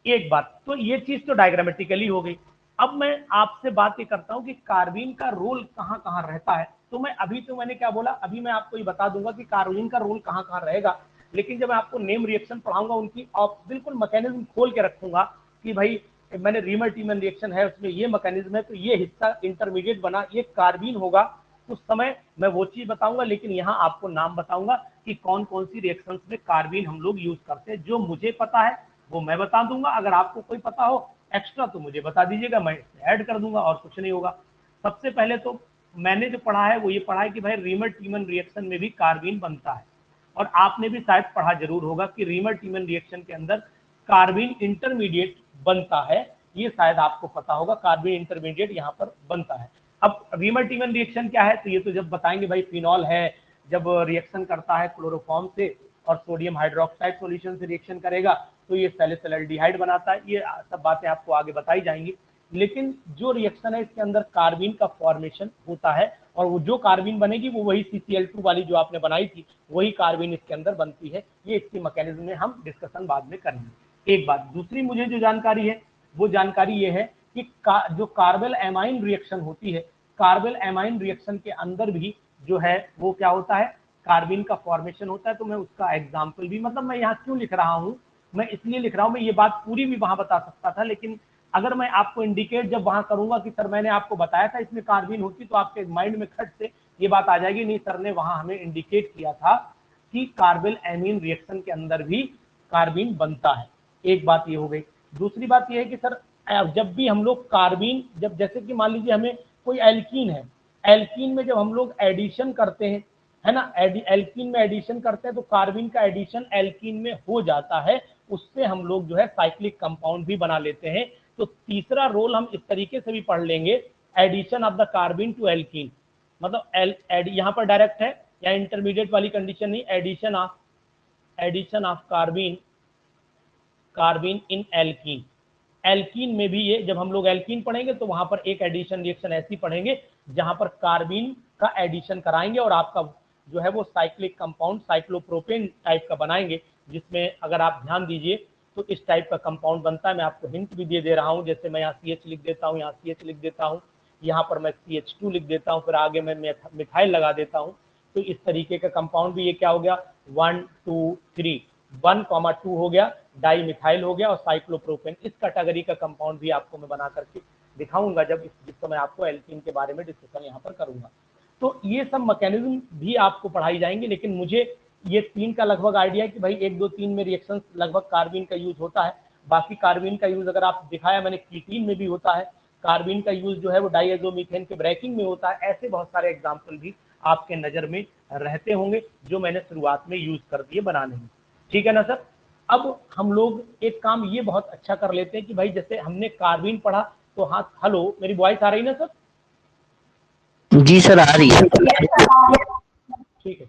एक बात तो ये चीज तो डायग्रामेटिकली हो गई। अब मैं आपसे बात ये करता हूँ कि कार्बिन का रोल कहाँ कहाँ रहता है। तो मैं अभी, तो मैंने क्या बोला, अभी मैं आपको ये बता दूंगा कि कार्बिन का रोल कहाँ कहाँ रहेगा, लेकिन जब मैं आपको नेम रिएक्शन पढ़ाऊंगा उनकी बिल्कुल मैकेनिज्म खोल के रखूंगा कि भाई मैंने रीमर टीमन रिएक्शन है उसमें ये मैकेनिज्म है, तो ये हिस्सा इंटरमीडिएट बना, ये कार्बिन होगा, उस समय मैं वो चीज बताऊंगा, लेकिन यहाँ आपको नाम बताऊंगा कि कौन कौन सी रिएक्शंस में कार्बिन हम लोग यूज करते हैं। जो मुझे पता है वो मैं बता दूंगा, अगर आपको कोई पता हो एक्स्ट्रा तो मुझे बता दीजिएगा, मैं ऐड कर दूंगा, और कुछ नहीं होगा। सबसे पहले तो मैंने जो पढ़ा है वो ये पढ़ा है कि भाई रीमर टीमन रिएक्शन में भी कार्बिन बनता है, और आपने भी शायद पढ़ा जरूर होगा कि रीमर टीमन रिएक्शन के अंदर कार्बिन इंटरमीडिएट बनता है, ये शायद आपको पता होगा, कार्बिन इंटरमीडिएट यहाँ पर बनता है। अब रीमर टीमन रिएक्शन क्या है, तो ये तो जब बताएंगे भाई, फिनॉल है, जब रिएक्शन करता है क्लोरोफॉर्म से और सोडियम हाइड्रोक्साइड सॉल्यूशन से रिएक्शन करेगा तो ये सैलिसिलडिहाइड बनाता है, ये सब बातें आपको आगे बताई जाएंगी। लेकिन जो रिएक्शन है इसके अंदर कार्बिन का फॉर्मेशन होता है, और वो जो कार्बिन बनेगी वो वही CCl2 वाली जो आपने बनाई थी वही कार्बिन इसके अंदर बनती है। ये इसकी मैकेनिज्म में हम डिस्कशन बाद में करेंगे। एक बात, दूसरी मुझे जो जानकारी है वो जानकारी ये है कि जो कार्बल एमाइन रिएक्शन होती है, कार्बल एमाइन रिएक्शन के अंदर भी जो है वो क्या होता है, कार्बिन का फॉर्मेशन होता है। तो मैं उसका एग्जाम्पल भी, मतलब मैं यहाँ क्यों लिख रहा हूँ, मैं इसलिए लिख रहा हूँ, मैं ये बात पूरी भी वहां बता सकता था, लेकिन अगर मैं आपको इंडिकेट जब वहां करूंगा कि सर मैंने आपको बताया था इसमें कार्बिन होती, तो आपके माइंड में खट से ये बात आ जाएगी, नहीं सर ने वहां हमें इंडिकेट किया था कि कार्बल एमीन रिएक्शन के अंदर भी कार्बिन बनता है। एक बात ये हो गई। दूसरी बात ये है कि सर जब भी हम लोग कार्बिन, जब जैसे कि मान लीजिए हमें कोई एल्कीन है, एल्कीन में जब हम लोग एडिशन करते हैं, है ना, एल्कीन में एडिशन करते हैं तो कार्बिन का एडिशन एल्कीन में हो जाता है, उससे हम लोग जो है साइक्लिक कंपाउंड भी बना लेते हैं। तो तीसरा रोल हम इस तरीके से भी पढ़ लेंगे, addition of the carbene to alkene, मतलब यहाँ पर डायरेक्ट है या इंटरमीडिएट वाली कंडीशन नहीं, addition of carbene in alkene. Alkene में भी ये, जब हम लोग एल्कीन पढ़ेंगे तो वहां पर एक एडिशन रिएक्शन ऐसी पढ़ेंगे जहां पर कार्बिन का एडिशन कराएंगे और आपका जो है वो साइक्लिक कंपाउंड साइक्लोप्रोपेन टाइप का बनाएंगे, जिसमें अगर आप ध्यान दीजिए तो इस टाइप का कंपाउंड बनता है। मैं आपको हिंट भी दे रहा हूं, जैसे मैं यहाँ CH लिख देता हूँ, यहाँ CH लिख देता हूँ, यहाँ पर मैं CH2 लिख देता हूँ, फिर आगे मैं मिथाइल लगा देता हूँ। तो इस तरीके का कंपाउंड भी ये क्या हो गया 1 2 3 1,2 हो गया, डाई मिथाइल हो गया और साइक्लोप्रोपेन। इस कैटेगरी का कंपाउंड भी आपको मैं बना करके दिखाऊंगा जिस समय आपको एल्कीन के बारे में डिस्कशन यहाँ पर करूंगा। तो ये सब मैकेनिज्म भी आपको पढ़ाई जाएंगे, लेकिन मुझे ये 3 का लगभग आइडिया है कि भाई 1 2 3 में रिएक्शन लगभग कार्बीन का यूज होता है। बाकी कार्बीन का यूज अगर आप दिखाया मैंने कीटीन में भी होता है, कार्बीन का यूज जो है वो डाइएज़ोमीथेन के ब्रेकिंग में होता है। ऐसे बहुत सारे एग्जाम्पल भी आपके नजर में रहते होंगे जो मैंने शुरुआत में यूज कर दिए बनाने में। ठीक है ना सर। अब हम लोग एक काम ये बहुत अच्छा कर लेते हैं कि भाई जैसे हमने कार्बीन पढ़ा तो हाँ, हेलो मेरी वॉइस आ रही ना सर? जी सर, आ रही है। ठीक है।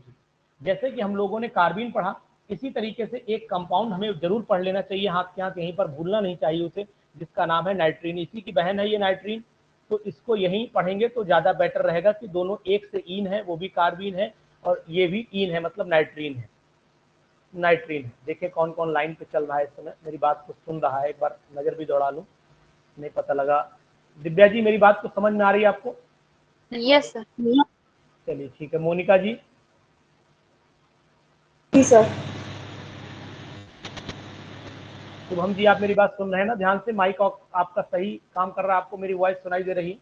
जैसे कि हम लोगों ने कार्बीन पढ़ा, इसी तरीके से एक कंपाउंड हमें जरूर पढ़ लेना चाहिए, हाथ के यहाँ कहीं पर भूलना नहीं चाहिए उसे, जिसका नाम है नाइट्रीन। इसी की बहन है ये नाइट्रीन, तो इसको यहीं पढ़ेंगे तो ज्यादा बेटर रहेगा कि दोनों एक से ईन है, वो भी कार्बीन है और ये भी ईन है, मतलब नाइट्रीन है। नाइट्रीन है। देखिए कौन कौन लाइन पे चल रहा है इस समय, मेरी बात को सुन रहा है, एक बार नजर भी दौड़ा लूं, नहीं पता लगा। दिव्या जी मेरी बात को समझ में आ रही है आपको? Yes sir. चलिए ठीक है। मोनिका जी? जी सर। शुभम जी आप मेरी बात सुन रहे हैं ना ध्यान से? माइक आपका सही काम कर रहा है? आपको मेरी वॉइस सुनाई दे रही?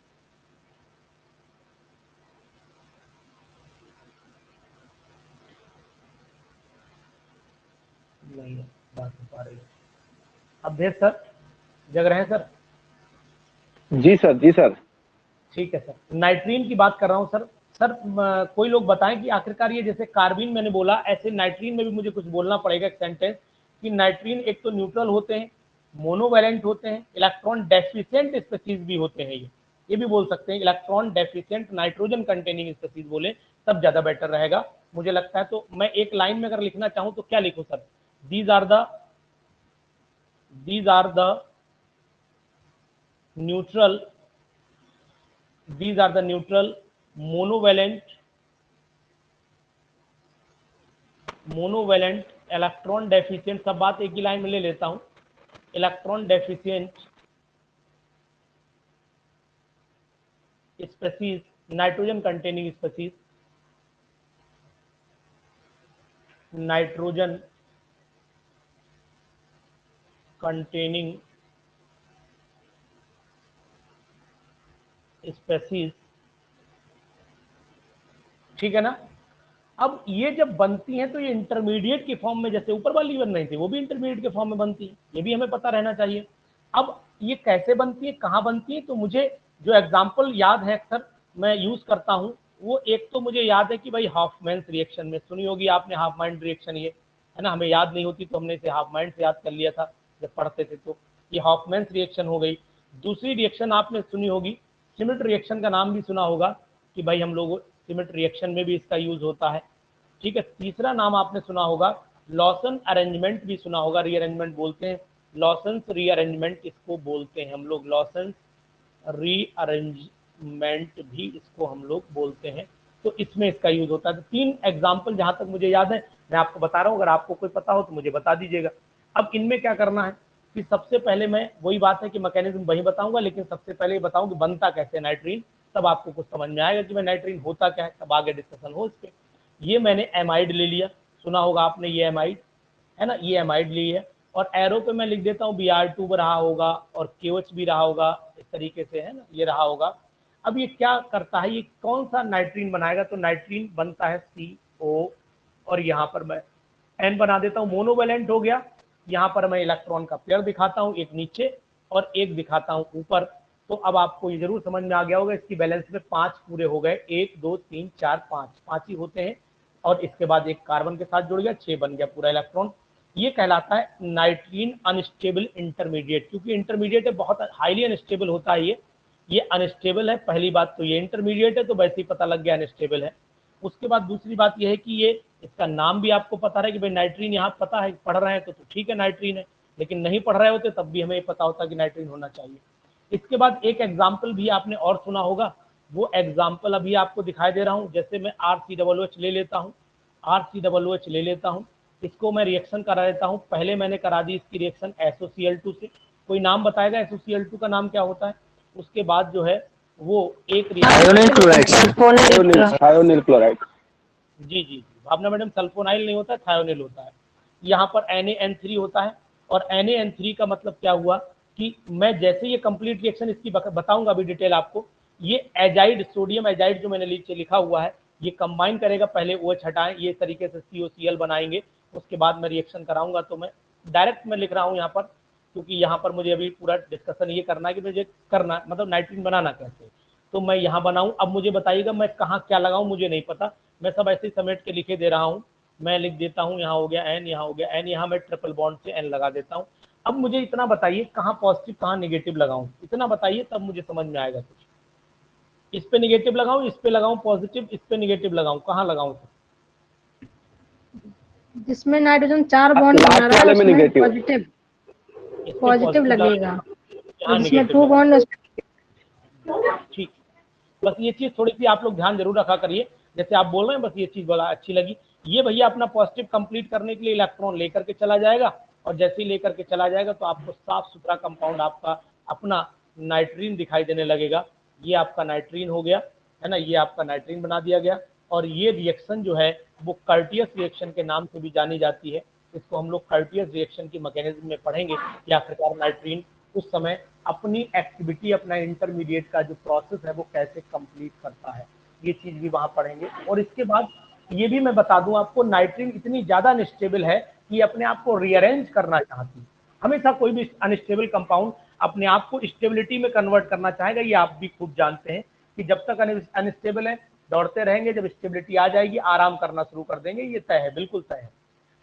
नहीं बात हो पा रही है। अभ्येस सर जग रहे हैं सर? जी सर, जी सर। ठीक है सर। नाइट्रीन की बात कर रहा हूँ सर। सर कोई लोग बताएं कि आखिरकार ये जैसे कार्बीन मैंने बोला, ऐसे नाइट्रीन में भी मुझे कुछ बोलना पड़ेगा, एक सेंटेंस, कि नाइट्रीन एक तो न्यूट्रल होते हैं, मोनोवैलेंट होते हैं, इलेक्ट्रॉन डेफिशिएंट स्पीसीज भी होते हैं। ये भी बोल सकते हैं electron deficient nitrogen containing species बोले तब ज्यादा बेटर रहेगा मुझे लगता है। तो मैं एक लाइन में अगर लिखना चाहूँ तो क्या लिखूं sir? These are the neutral monovalent electron deficient, सब बात एक ही लाइन में ले लेता हूं, electron deficient species, nitrogen containing species, nitrogen containing species. ठीक है ना। अब ये जब बनती हैं तो ये इंटरमीडिएट के फॉर्म में, जैसे ऊपर वाली बन रही थी वो भी इंटरमीडिएट के फॉर्म में बनती है, ये भी हमें पता रहना चाहिए। अब ये कैसे बनती है, कहाँ बनती है, तो मुझे जो एग्जाम्पल याद है अक्सर मैं यूज करता हूँ, वो एक तो मुझे याद है कि भाई हाफमैन रिएक्शन में सुनी होगी आपने, हाफमैन रिएक्शन ये है ना, हमें याद नहीं होती तो हमने इसे हाफमैन से याद कर लिया था जब पढ़ते थे। तो ये हाफमैन रिएक्शन हो गई। दूसरी रिएक्शन आपने सुनी होगी सिमिट रिएक्शन, का नाम भी सुना होगा कि भाई हम लोग सिमिट रिएक्शन में भी इसका यूज होता है। ठीक है। तीसरा नाम आपने सुना होगा लॉसन अरेंजमेंट भी सुना होगा, रीअरेंजमेंट बोलते हैं, लॉसन रीअरेंजमेंट इसको बोलते हैं हम लोग, लॉसन रीअरेंजमेंट भी इसको हम लोग बोलते हैं। तो इसमें इसका यूज होता है। तो 3 एग्जाम्पल जहां तक मुझे याद है मैं आपको बता रहा हूँ, अगर आपको कोई पता हो तो मुझे बता दीजिएगा। अब इनमें क्या करना है कि सबसे पहले मैं वही बात है कि मैकेनिज्म वही बताऊंगा, लेकिन सबसे पहले ये बताऊं कि बनता कैसे नाइट्रीन, तब आपको कुछ समझ में आएगा कि मैं नाइट्रीन होता क्या है, तब आगे डिस्कशन हो इस पर। ये मैंने एमाइड ले लिया, सुना होगा आपने ये एमाइड है ना, ये एमाइड ली है और एरो पे मैं लिख देता हूँ Br2 रहा होगा और KOH भी रहा होगा, इस तरीके से है ना, ये रहा होगा। अब ये क्या करता है, ये कौन सा नाइट्रीन बनाएगा, तो नाइट्रीन बनता है CO और यहाँ पर मैं N बना देता हूँ, मोनोवैलेंट हो गया। यहाँ पर मैं इलेक्ट्रॉन का पेयर दिखाता हूँ, एक नीचे और एक दिखाता हूँ ऊपर। तो अब आपको ये जरूर समझ में आ गया होगा, इसकी बैलेंस में 5 पूरे हो गए, 1 2 3 4 5 ही होते हैं और इसके बाद एक कार्बन के साथ जुड़ गया, 6 बन गया पूरा इलेक्ट्रॉन। ये कहलाता है नाइट्रीन अनस्टेबल इंटरमीडिएट, क्योंकि इंटरमीडिएट है, बहुत हाईली अनस्टेबल होता है ये अनस्टेबल है। पहली बात तो ये इंटरमीडिएट है तो वैसे ही पता लग गया अनस्टेबल है। उसके बाद दूसरी बात यह है कि ये इसका नाम भी आपको पता है कि भाई नाइट्रीन, यहाँ पता है पढ़ रहे हैं तो ठीक है नाइट्रीन है, लेकिन नहीं पढ़ रहे होते तब भी हमें पता होता कि नाइट्रीन होना चाहिए। इसके बाद एक एग्जाम्पल भी आपने और सुना होगा, वो एग्जाम्पल अभी आपको दिखाई दे रहा हूँ। जैसे मैं RCOOH ले लेता हूँ, RCOOH ले लेता हूँ, इसको मैं रिएक्शन करा देता हूँ। पहले मैंने करा दी इसकी रिएक्शन SOCl2 से, कोई नाम बताएगा SOCl2 का नाम क्या होता है? उसके बाद जो है वो एक आयोनिल क्लोराइड से। Thionyl chloride. जी जी, भावना मैडम, सल्फोनाइल नहीं होता है, थायोनिल होता है। यहाँ पर NaN3 होता है, और NaN3 का मतलब क्या हुआ कि मैं जैसे ये कंप्लीट रिएक्शन इसकी बताऊंगा अभी डिटेल आपको। ये एजाइड, सोडियम एजाइड जो मैंने नीचे लिखा हुआ है, ये कंबाइन करेगा, पहले OH हटाएं, ये तरीके से COCl बनाएंगे, उसके बाद मैं रिएक्शन कराऊंगा। तो मैं डायरेक्ट मैं लिख रहा हूँ यहाँ पर, क्योंकि यहाँ पर मुझे अभी पूरा डिस्कशन ये करना है कि मुझे करना मतलब नाइट्रीन बनाना कैसे। तो मैं यहाँ बनाऊं, अब मुझे बताइएगा मैं कहाँ क्या लगाऊं, मुझे नहीं पता, मैं सब ऐसे ही समेट के लिखे दे रहा हूँ। मैं लिख देता हूँ, यहाँ हो गया N, यहाँ हो गया N, यहाँ मैं ट्रिपल बॉन्ड से N लगा देता हूँ। अब मुझे इतना बताइए कहाँ पॉजिटिव कहाँ नेगेटिव लगाऊं, इतना बताइए तब मुझे समझ में आएगा कुछ। इस पे नेगेटिव लगाऊं, इस पे लगाऊं पॉजिटिव, इस पे नेगेटिव लगाऊं, कहाँ लगाऊं? जिसमें नाइट्रोजन 4 बॉन्ड बना रहा है वाले में उसमें negative। पॉजिटिव इस पे पॉजिटिव लगेगा, यहाँ और जिसमें नेगेटिव 2 बॉन्ड ठीक। बस ये चीज थोड़ी सी आप लोग ध्यान जरूर रखा करिए, जैसे आप बोल रहे हैं, बस ये चीज बड़ा अच्छी लगी। ये भैया अपना पॉजिटिव कंप्लीट करने के लिए इलेक्ट्रॉन लेकर के चला जाएगा, और जैसे ही लेकर के चला जाएगा तो आपको साफ सुथरा कंपाउंड आपका अपना नाइट्रीन दिखाई देने लगेगा। ये आपका नाइट्रीन हो गया है ना, ये आपका नाइट्रीन बना दिया गया। और ये रिएक्शन जो है वो कर्टियस रिएक्शन के नाम से भी जानी जाती है। इसको हम लोग कर्टियस रिएक्शन की मैकेनिज्म में पढ़ेंगे कि आखिरकार नाइट्रीन उस समय अपनी एक्टिविटी, अपना इंटरमीडिएट का जो प्रोसेस है वो कैसे कंप्लीट करता है, ये चीज भी वहां पढ़ेंगे। और इसके बाद ये भी मैं बता दूं आपको, नाइट्रीन इतनी ज्यादा अनस्टेबल है कि अपने आप को रीअरेंज करना चाहती है। हमेशा कोई भी अनस्टेबल कंपाउंड अपने आप को स्टेबिलिटी में कन्वर्ट करना चाहेगा, ये आप भी खूब जानते हैं कि जब तक अनस्टेबल है दौड़ते रहेंगे, जब स्टेबिलिटी आ जाएगी आराम करना शुरू कर देंगे, ये तय है, बिल्कुल तय है।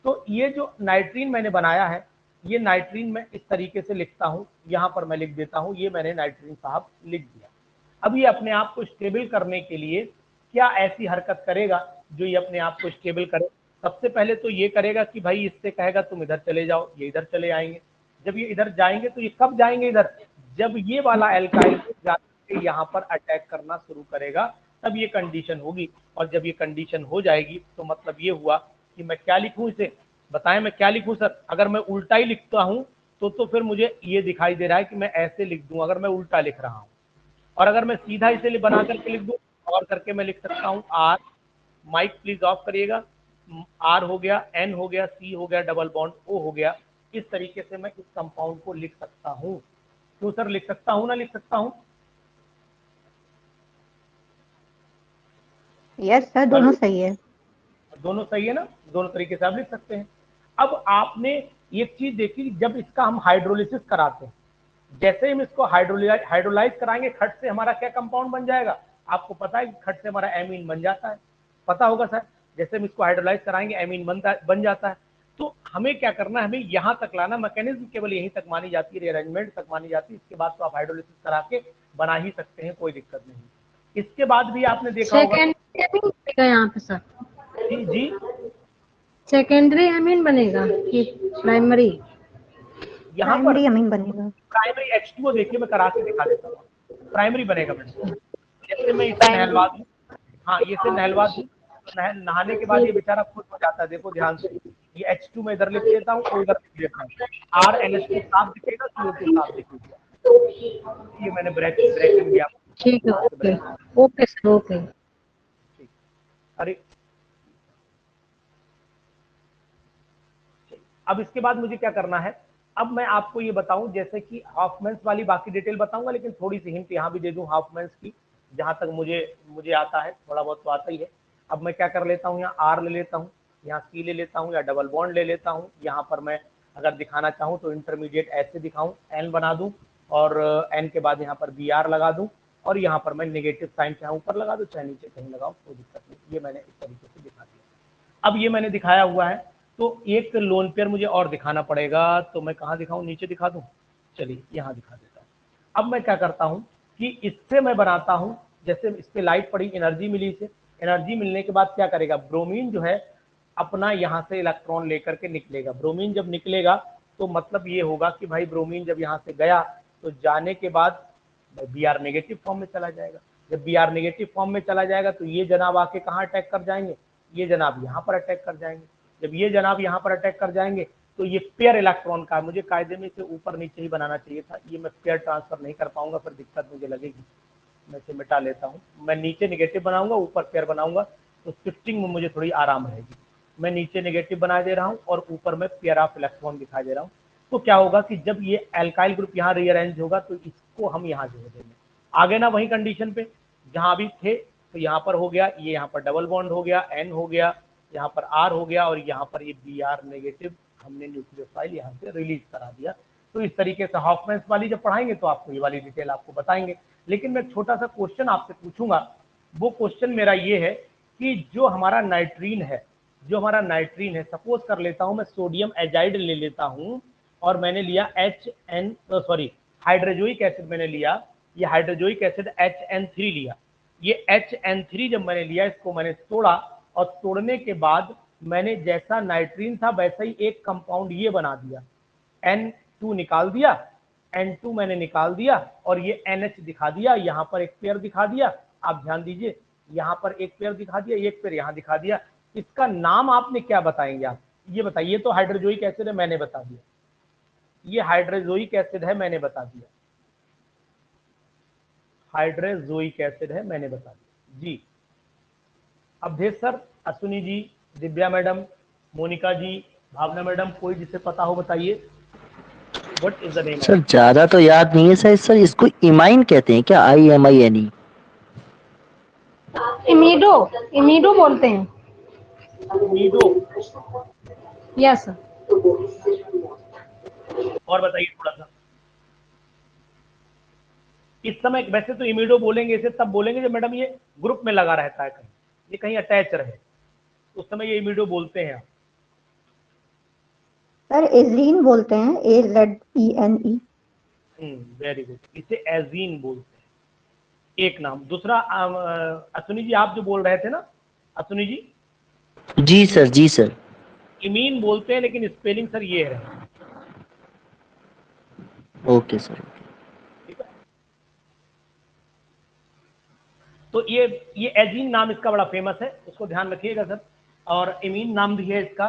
तो ये जो नाइट्रीन मैंने बनाया है, ये नाइट्रीन मैं इस तरीके से लिखता हूँ, यहाँ पर मैं लिख देता हूँ, ये मैंने नाइट्रीन साहब लिख दिया। अब ये अपने आप को स्टेबल करने के लिए क्या ऐसी हरकत करेगा जो ये अपने आप को स्टेबल करे? सबसे पहले तो ये करेगा कि भाई इससे कहेगा तुम इधर चले जाओ, ये इधर चले आएंगे। जब ये इधर जाएंगे तो ये कब जाएंगे इधर? जब ये वाला एल्काइल जाके यहाँ पर अटैक करना शुरू करेगा, तब ये कंडीशन होगी। और जब ये कंडीशन हो जाएगी तो मतलब ये हुआ कि मैं क्या लिखूं इसे, बताएं मैं क्या लिखूं सर? अगर मैं उल्टा ही लिखता हूं तो फिर मुझे ये दिखाई दे रहा है कि मैं ऐसे लिख दूं अगर मैं उल्टा लिख रहा हूं। और अगर मैं सीधा इसे बना करके लिख दूं और करके मैं लिख सकता हूं आर, माइक प्लीज ऑफ करिएगा, आर हो गया, एन हो गया, सी हो गया, डबल बॉन्ड ओ हो गया। इस तरीके से मैं इस कंपाउंड को लिख सकता हूं। क्यों सर लिख सकता हूं ना लिख सकता हूं? यस सर, दोनों सही है। दोनों सही है ना, दोनों तरीके से आप लिख सकते हैं। अब आपने एक चीज देखी, जब इसका हम हाइड्रोलिसिस कराते हैं, जैसे हम इसको हाइड्रोलाइज कराएंगे, खट से हमारा क्या कंपाउंड बन जाएगा? आपको पता है कि खट से हमारा एमीन बन जाता है, पता होगा सर। जैसे हम इसको हाइड्रोलाइज कराएंगे एमीन बन जाता है। तो हमें क्या करना है, हमें यहाँ तक लाना, मैकेनिज्म केवल यहीं तक मानी जाती है, रीअरेंजमेंट तक मानी जाती है। इसके बाद तो आप हाइड्रोलिसिस करा के बना ही सकते हैं, कोई दिक्कत नहीं। इसके बाद भी आपने देखा होगा बनेगा यहाँ पे सर, जी जी, सेकेंडरी एमीन बनेगा कि प्राइमरी? यहाँ पर प्राइमरी अमीन बनेगा। प्राइमरी H2O देखिए, मैं करा के दिखा देता हूँ, प्राइमरी बनेगा मैडम। जैसे मैं इसे नहलवा दूँ, हाँ ये से नहलवा दूँ, नहाने के बाद ये बेचारा खुद हो जाता है। देखो ध्यान से, ये H2 में इधर लिख देता हूँ, तो इधर लिख देता हूँ, RNH2 साफ दिखेगा, CO2 साफ दिखेगा। ये मैंने ब्रेकिंग दिया। ठीक है, ओके ओके सर, ओके। अरे अब इसके बाद मुझे क्या करना है, अब मैं आपको ये बताऊं, जैसे कि हाफमैन्स वाली बाकी डिटेल बताऊंगा, लेकिन थोड़ी सी हिंट यहाँ भी दे दूं हाफमैन्स की, जहां तक मुझे आता है, थोड़ा बहुत तो आता ही है। अब मैं क्या कर लेता हूँ, यहाँ आर ले लेता हूँ, यहाँ सी ले लेता हूँ, या डबल बॉन्ड ले लेता हूँ। यहाँ पर मैं अगर दिखाना चाहूँ तो इंटरमीडिएट ऐसे दिखाऊं, एन बना दूं, और एन के बाद यहाँ पर बी आर लगा दूं, और यहाँ पर मैं नेगेटिव साइन चाहे ऊपर लगा दूं चाहे नीचे कहीं लगाऊं, कोई दिक्कत नहीं। ये मैंने इस तरीके से दिखा दिया। अब ये मैंने दिखाया हुआ है, तो एक लोन पेयर मुझे और दिखाना पड़ेगा, तो मैं कहाँ दिखाऊं, नीचे दिखा दूं, चलिए यहाँ दिखा देता हूँ। अब मैं क्या करता हूँ कि इससे मैं बनाता हूँ, जैसे इस पे लाइट पड़ी, एनर्जी मिली, इसे एनर्जी मिलने के बाद क्या करेगा, ब्रोमीन जो है अपना यहाँ से इलेक्ट्रॉन लेकर के निकलेगा। ब्रोमीन जब निकलेगा तो मतलब ये होगा कि भाई ब्रोमीन जब यहाँ से गया तो जाने के बाद Br नेगेटिव फॉर्म में चला जाएगा। जब Br नेगेटिव फॉर्म में चला जाएगा तो ये जनाब आके कहाँ अटैक कर जाएंगे, ये जनाब यहाँ पर अटैक कर जाएंगे। जब ये जनाब यहाँ पर अटैक कर जाएंगे तो ये पेयर इलेक्ट्रॉन का, मुझे कायदे में इसे ऊपर नीचे ही बनाना चाहिए था, ये मैं पेयर ट्रांसफर नहीं कर पाऊंगा, फिर दिक्कत मुझे लगेगी। मैं इसे मिटा लेता हूँ। मैं नीचे नेगेटिव बनाऊंगा, ऊपर पेयर बनाऊंगा, तो शिफ्टिंग में मुझे थोड़ी आराम रहेगी। मैं नीचे नेगेटिव बना दे रहा हूँ और ऊपर में पेयर ऑफ इलेक्ट्रॉन दिखा दे रहा हूँ। तो क्या होगा कि जब ये एल्काइल ग्रुप यहाँ रीअरेंज होगा तो इसको हम यहाँ जोड़ देंगे। आगे ना वही कंडीशन पे जहाँ अभी थे, तो यहाँ पर हो गया, ये यहाँ पर डबल बॉन्ड हो गया, N हो गया, यहाँ पर R हो गया, और यहाँ पर ये Br नेगेटिव हमने न्यूक्लियोफाइल यहाँ से रिलीज करा दिया। तो इस तरीके से हॉफमैन्स वाली जब पढ़ाएंगे तो आपको ये वाली डिटेल आपको बताएंगे। लेकिन मैं छोटा सा क्वेश्चन आपसे पूछूंगा। वो क्वेश्चन मेरा ये है कि जो हमारा नाइट्रीन है, सपोज कर लेता हूं मैं सोडियम एजाइड ले लेता हूं और मैंने लिया हाइड्रोजोइक एसिड मैंने लिया, ये हाइड्रोजोइक एसिड HN3 लिया। ये HN3 जब मैंने लिया, इसको मैंने तोड़ा, और तोड़ने के बाद मैंने जैसा नाइट्रीन था वैसा ही एक कंपाउंड ये बना दिया, N2 निकाल दिया, N2 मैंने निकाल दिया, और ये NH दिखा दिया, यहाँ पर एक पेयर दिखा दिया। आप ध्यान दीजिए, यहाँ पर एक पेयर दिखा दिया, एक पेयर यहाँ दिखा दिया। इसका नाम आपने क्या बताएंगे? आप ये बताइए। ये तो हाइड्रोजोइक एसिड है, मैंने बता दिया, ये हाइड्रोजोइक एसिड है, मैंने बता दिया, हाइड्रोजोइक एसिड है, मैंने बता दिया जी। अवधेश सर, अश्विनी जी, दिव्या मैडम, मोनिका जी, भावना मैडम, कोई जिसे पता हो बताइए। What is the name? Sir ज्यादा तो याद नहीं है सर, इसको इमाइन कहते हैं क्या? IMINE? इमीडो बोलते हैं। इमीडो। यस। और बताइए थोड़ा सा। इस समय वैसे तो इमीडो बोलेंगे, इसे तब बोलेंगे जब मैडम ये ग्रुप में लगा रहता है, कहीं ये कहीं अटैच रहे, उस समय ये इमीडो बोलते हैं। सर एजीन बोलते हैं, AZENE। वेरी गुड, इसे एजीन बोलते हैं, एक नाम। दूसरा अश्विनी जी आप जो बोल रहे थे ना, अश्विनी जी? जी सर, जी सर। इमीन बोलते हैं, लेकिन स्पेलिंग सर ये है। Okay sir. ठीक है, तो ये एजीन नाम इसका बड़ा फेमस है, उसको ध्यान रखिएगा सर। और इमीन नाम भी है इसका।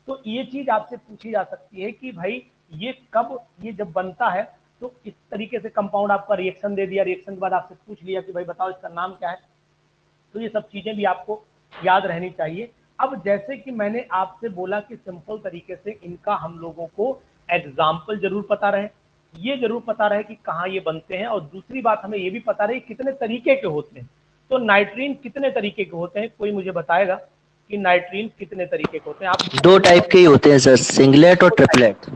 तो ये चीज आपसे पूछी जा सकती है कि भाई ये कब, ये जब बनता है तो इस तरीके से कंपाउंड आपका रिएक्शन दे दिया, रिएक्शन के बाद आपसे पूछ लिया कि भाई बताओ इसका नाम क्या है। तो ये सब चीजें भी आपको याद रहनी चाहिए। अब जैसे कि मैंने आपसे बोला कि सिंपल तरीके से इनका हम लोगों को एग्जाम्पल जरूर पता रहे, ये जरूर पता रहे कि कहाँ ये बनते हैं, और दूसरी बात हमें ये भी पता रहे कितने तरीके के होते हैं। तो नाइट्रीन कितने तरीके के होते हैं, कोई मुझे बताएगा कि नाइट्रीन कितने तरीके के होते हैं? आप 2 टाइप के ही होते हैं सर, सिंगलेट और ट्रिपलेट।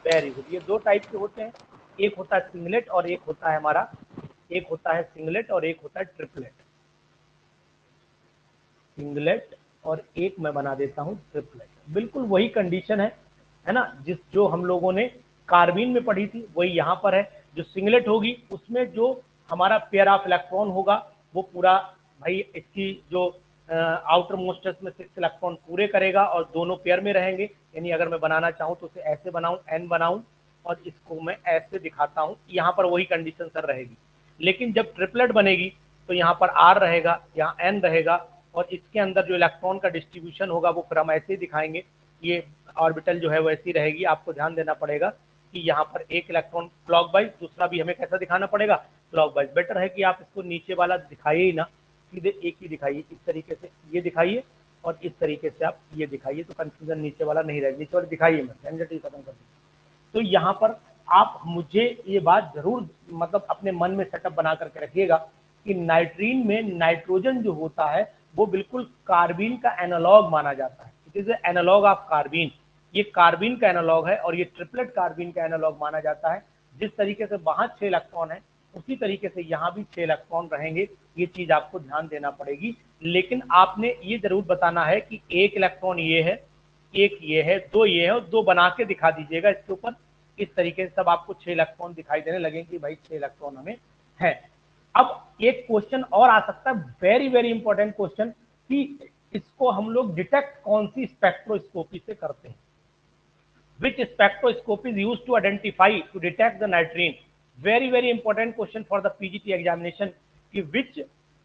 वेरी गुड, ये 2 टाइप के होते हैं। एक होता है सिंगलेट और एक होता है हमारा, एक होता है सिंगलेट और एक होता है ट्रिपलेट। सिंगलेट और एक मैं बना देता हूं ट्रिपलेट। बिल्कुल वही कंडीशन है ना, जो हम लोगों ने कार्बीन में पढ़ी थी, वही यहाँ पर है। जो सिंगलेट होगी उसमें जो हमारा पेयर ऑफ इलेक्ट्रॉन होगा वो पूरा, भाई इसकी जो आउटर मोस्ट में 6 इलेक्ट्रॉन पूरे करेगा और दोनों पेयर में रहेंगे। यानी अगर मैं बनाना चाहूँ तो उसे ऐसे बनाऊं, N बनाऊं, और इसको मैं ऐसे दिखाता हूँ, यहाँ पर वही कंडीशन सर रहेगी। लेकिन जब ट्रिपलेट बनेगी तो यहाँ पर R रहेगा, यहाँ N रहेगा, और इसके अंदर जो इलेक्ट्रॉन का डिस्ट्रीब्यूशन होगा वो फिर हम ऐसे ही दिखाएंगे। ये ऑर्बिटल जो है वैसी रहेगी। आपको ध्यान देना पड़ेगा कि यहाँ पर एक इलेक्ट्रॉन क्लॉकवाइज, दूसरा भी हमें कैसा दिखाना पड़ेगा? क्लॉकवाइज। बेटर है कि आप इसको नीचे वाला दिखाइए ही ना, सीधे एक ही दिखाइए। इस तरीके से ये दिखाइए और इस तरीके से आप ये दिखाइए, तो कंफ्यूजन नीचे वाला नहीं रहेगा। नीचे वाला दिखाइए, मैं झंझट ही खत्म कर दीजिए। तो यहाँ पर आप मुझे ये बात जरूर मतलब अपने मन में सेटअप बना करके रखिएगा कि नाइट्रीन में नाइट्रोजन जो होता है वो बिल्कुल कार्बीन का एनालॉग माना जाता है। It is analog of carbene. ये कार्बीन का एनालॉग है और ये ट्रिपलेट कार्बीन का एनालॉग माना जाता है। जिस तरीके से वहां 6 इलेक्ट्रॉन है उसी तरीके से यहाँ भी 6 इलेक्ट्रॉन रहेंगे। ये चीज आपको ध्यान देना पड़ेगी। लेकिन आपने ये जरूर बताना है कि एक इलेक्ट्रॉन ये है, एक ये है, 2 ये है, और 2 बना के दिखा दीजिएगा इसके ऊपर। इस तरीके से सब आपको 6 इलेक्ट्रॉन दिखाई देने लगेंगे कि भाई 6 इलेक्ट्रॉन हमें है। अब एक क्वेश्चन और आ सकता है, वेरी वेरी इंपॉर्टेंट क्वेश्चन, कि इसको हम लोग डिटेक्ट कौन सी स्पेक्ट्रोस्कोपी से करते हैं? Which spectroscopy is used to identify, to detect the nitrine? Very very important question for the PGT examination, कि which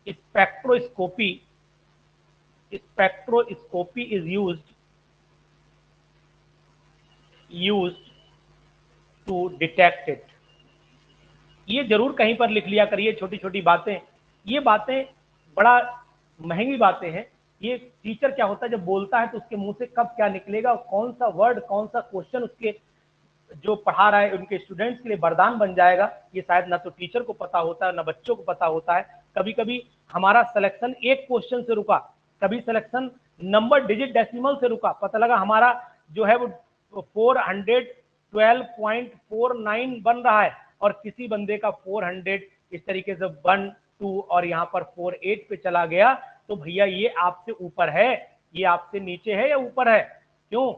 spectroscopy is used to detect it? ये जरूर कहीं पर लिख लिया करिए, छोटी छोटी बातें, ये बातें बड़ा महंगी बातें हैं। ये टीचर क्या होता है जब बोलता है तो उसके मुंह से कब क्या निकलेगा, कौन सा वर्ड कौन सा क्वेश्चन उसके जो पढ़ा रहा है उनके स्टूडेंट्स के लिए वरदान बन जाएगा, ये शायद ना तो टीचर को पता होता है ना बच्चों को पता होता है। कभी कभी हमारा सिलेक्शन एक क्वेश्चन से रुका, कभी सिलेक्शन नंबर डिजिट डेसिमल से रुका, पता लगा हमारा जो है वो 412.49 बन रहा है और किसी बंदे का 400 इस तरीके से 1 2 और यहाँ पर 48 पे चला गया, तो भैया ये आपसे ऊपर है, ये आपसे नीचे है या ऊपर है? क्यों?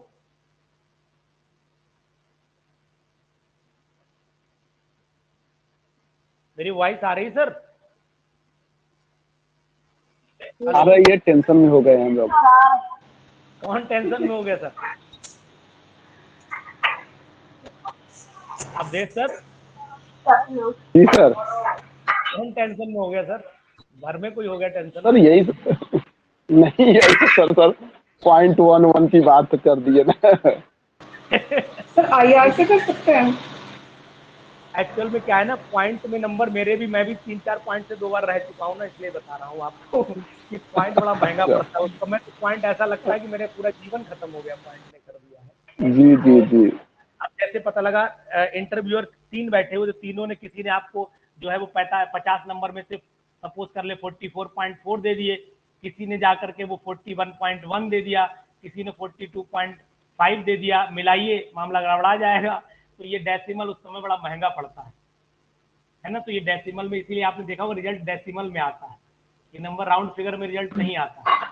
मेरी वॉइस आ रही सर? आ रहा है, ये टेंशन में हो गए हम लोग। कौन टेंशन में हो गया सर? अब देख सर, जी सर। कौन टेंशन में हो गया सर? घर में कोई हो गया टेंशन? सर यही नहीं यही तो सर 0.11 की बात कर दिए ना। IR से कर सकते हैं। एक्चुअल में क्या है ना, पॉइंट में नंबर मेरे भी, मैं भी 3-4 पॉइंट से 2 बार रह चुका हूँ ना, इसलिए बता रहा हूँ आपको कि पॉइंट बड़ा महंगा पड़ता है। उस समय तो पॉइंट ऐसा लगता है कि मेरे पूरा जीवन खत्म हो गया, पॉइंट ने कर दिया है। जी जी जी। अब जैसे पता लगा इंटरव्यूअर 3 बैठे हुए, तो तीनों ने, किसी ने आपको जो है वो 50 नंबर में से सपोज कर ले 44.4 दे दिए, किसी ने जाकर के वो 41.1 दे दिया, किसी ने 42.5 दे दिया, मिलाइए मामला गड़बड़ा जाएगा। तो ये डेसिमल उस समय बड़ा महंगा पड़ता है ना। तो ये डेसिमल में, इसीलिए आपने देखा होगा रिजल्ट डेसिमल में आता है, ये नंबर राउंड फिगर में रिजल्ट नहीं आता।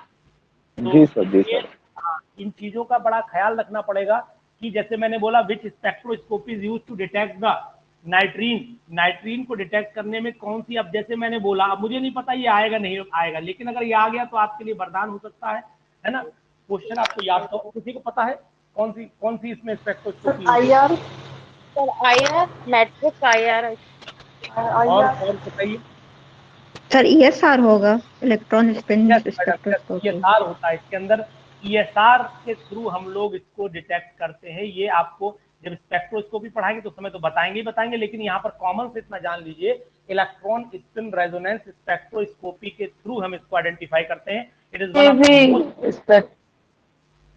तो जी सर जी ये सर। इन चीजों का बड़ा ख्याल रखना पड़ेगा कि जैसे मैंने बोला which spectroscope is used to detect the nitrene, nitrene को डिटेक्ट करने में कौन सी, अब जैसे मैंने बोला, अब मुझे नहीं पता ये आएगा नहीं आएगा, लेकिन अगर ये आ गया तो आपके लिए वरदान हो सकता है ना। क्वेश्चन आपको याद हो, किसी को पता है कौन सी इसमें स्पेक्ट्रोस्कोपी होगी? IR sir, IR matrix IR और बताइए। सर ESR होगा, electron spin yes madam, spectroscopy. ESR होता है इसके अंदर। ESR के थ्रू हम लोग इसको डिटेक्ट करते हैं। ये आपको जब स्पेक्ट्रोस्कोपी पढ़ाएंगे तो समय तो बताएंगे ही बताएंगे, लेकिन यहाँ पर कॉमन से इतना जान लीजिए, इलेक्ट्रॉन स्पिन रेजोनेंस स्पेक्ट्रोस्कोपी के थ्रू हम इसको आइडेंटिफाई करते हैं। इट इज वन ऑफ,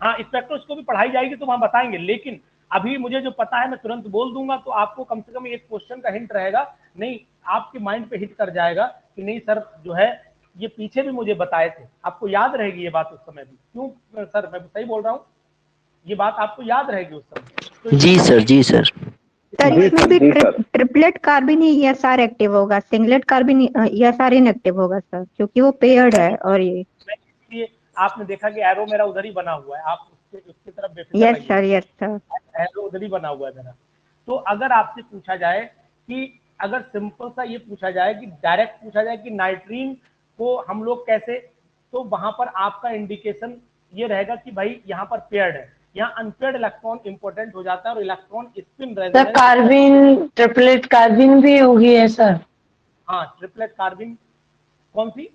हाँ स्पेक्ट्रोस्कोपी पढ़ाई जाएगी तो वहां बताएंगे, लेकिन अभी मुझे जो पता है मैं तुरंत बोल दूंगा, तो आपको कम से कम एक क्वेश्चन का हिंट रहेगा, नहीं आपके माइंड पे हिट कर जाएगा कि नहीं सर जो है ये पीछे भी मुझे बताए थे, आपको याद रहेगी ये बात उस समय भी। क्यों सर, मैं सही बोल रहा हूँ? ये बात आपको याद रहेगी उस समय। तो जी सर, जी सर। सर जी इसमें सर, भी जी सर। ट्रिपलेट कार्बिन ही ESR एक्टिव होगा, सिंगलेट कार्बिन ESR इनएक्टिव होगा सर, क्योंकि वो पेयर्ड है। और ये इसलिए आपने देखा कि एरो मेरा उधर ही बना हुआ है, आप उसकी तरफ बेफिक्र यस रहिए, सर, यस सर। एरो उधर ही बना हुआ है मेरा। तो अगर आपसे पूछा जाए कि, अगर सिंपल सा ये पूछा जाए कि डायरेक्ट पूछा जाए कि नाइट्रीन को हम लोग कैसे, तो वहां पर आपका इंडिकेशन ये रहेगा कि भाई यहाँ पर पेयर्ड है, यहाँ अनपेयर्ड इलेक्ट्रॉन इंपॉर्टेंट हो जाता है और electron spin sir resonance. कार्बिन, triplet कार्बिन भी होगी है सर? हाँ ट्रिपलेट कार्बिन, कौन सी?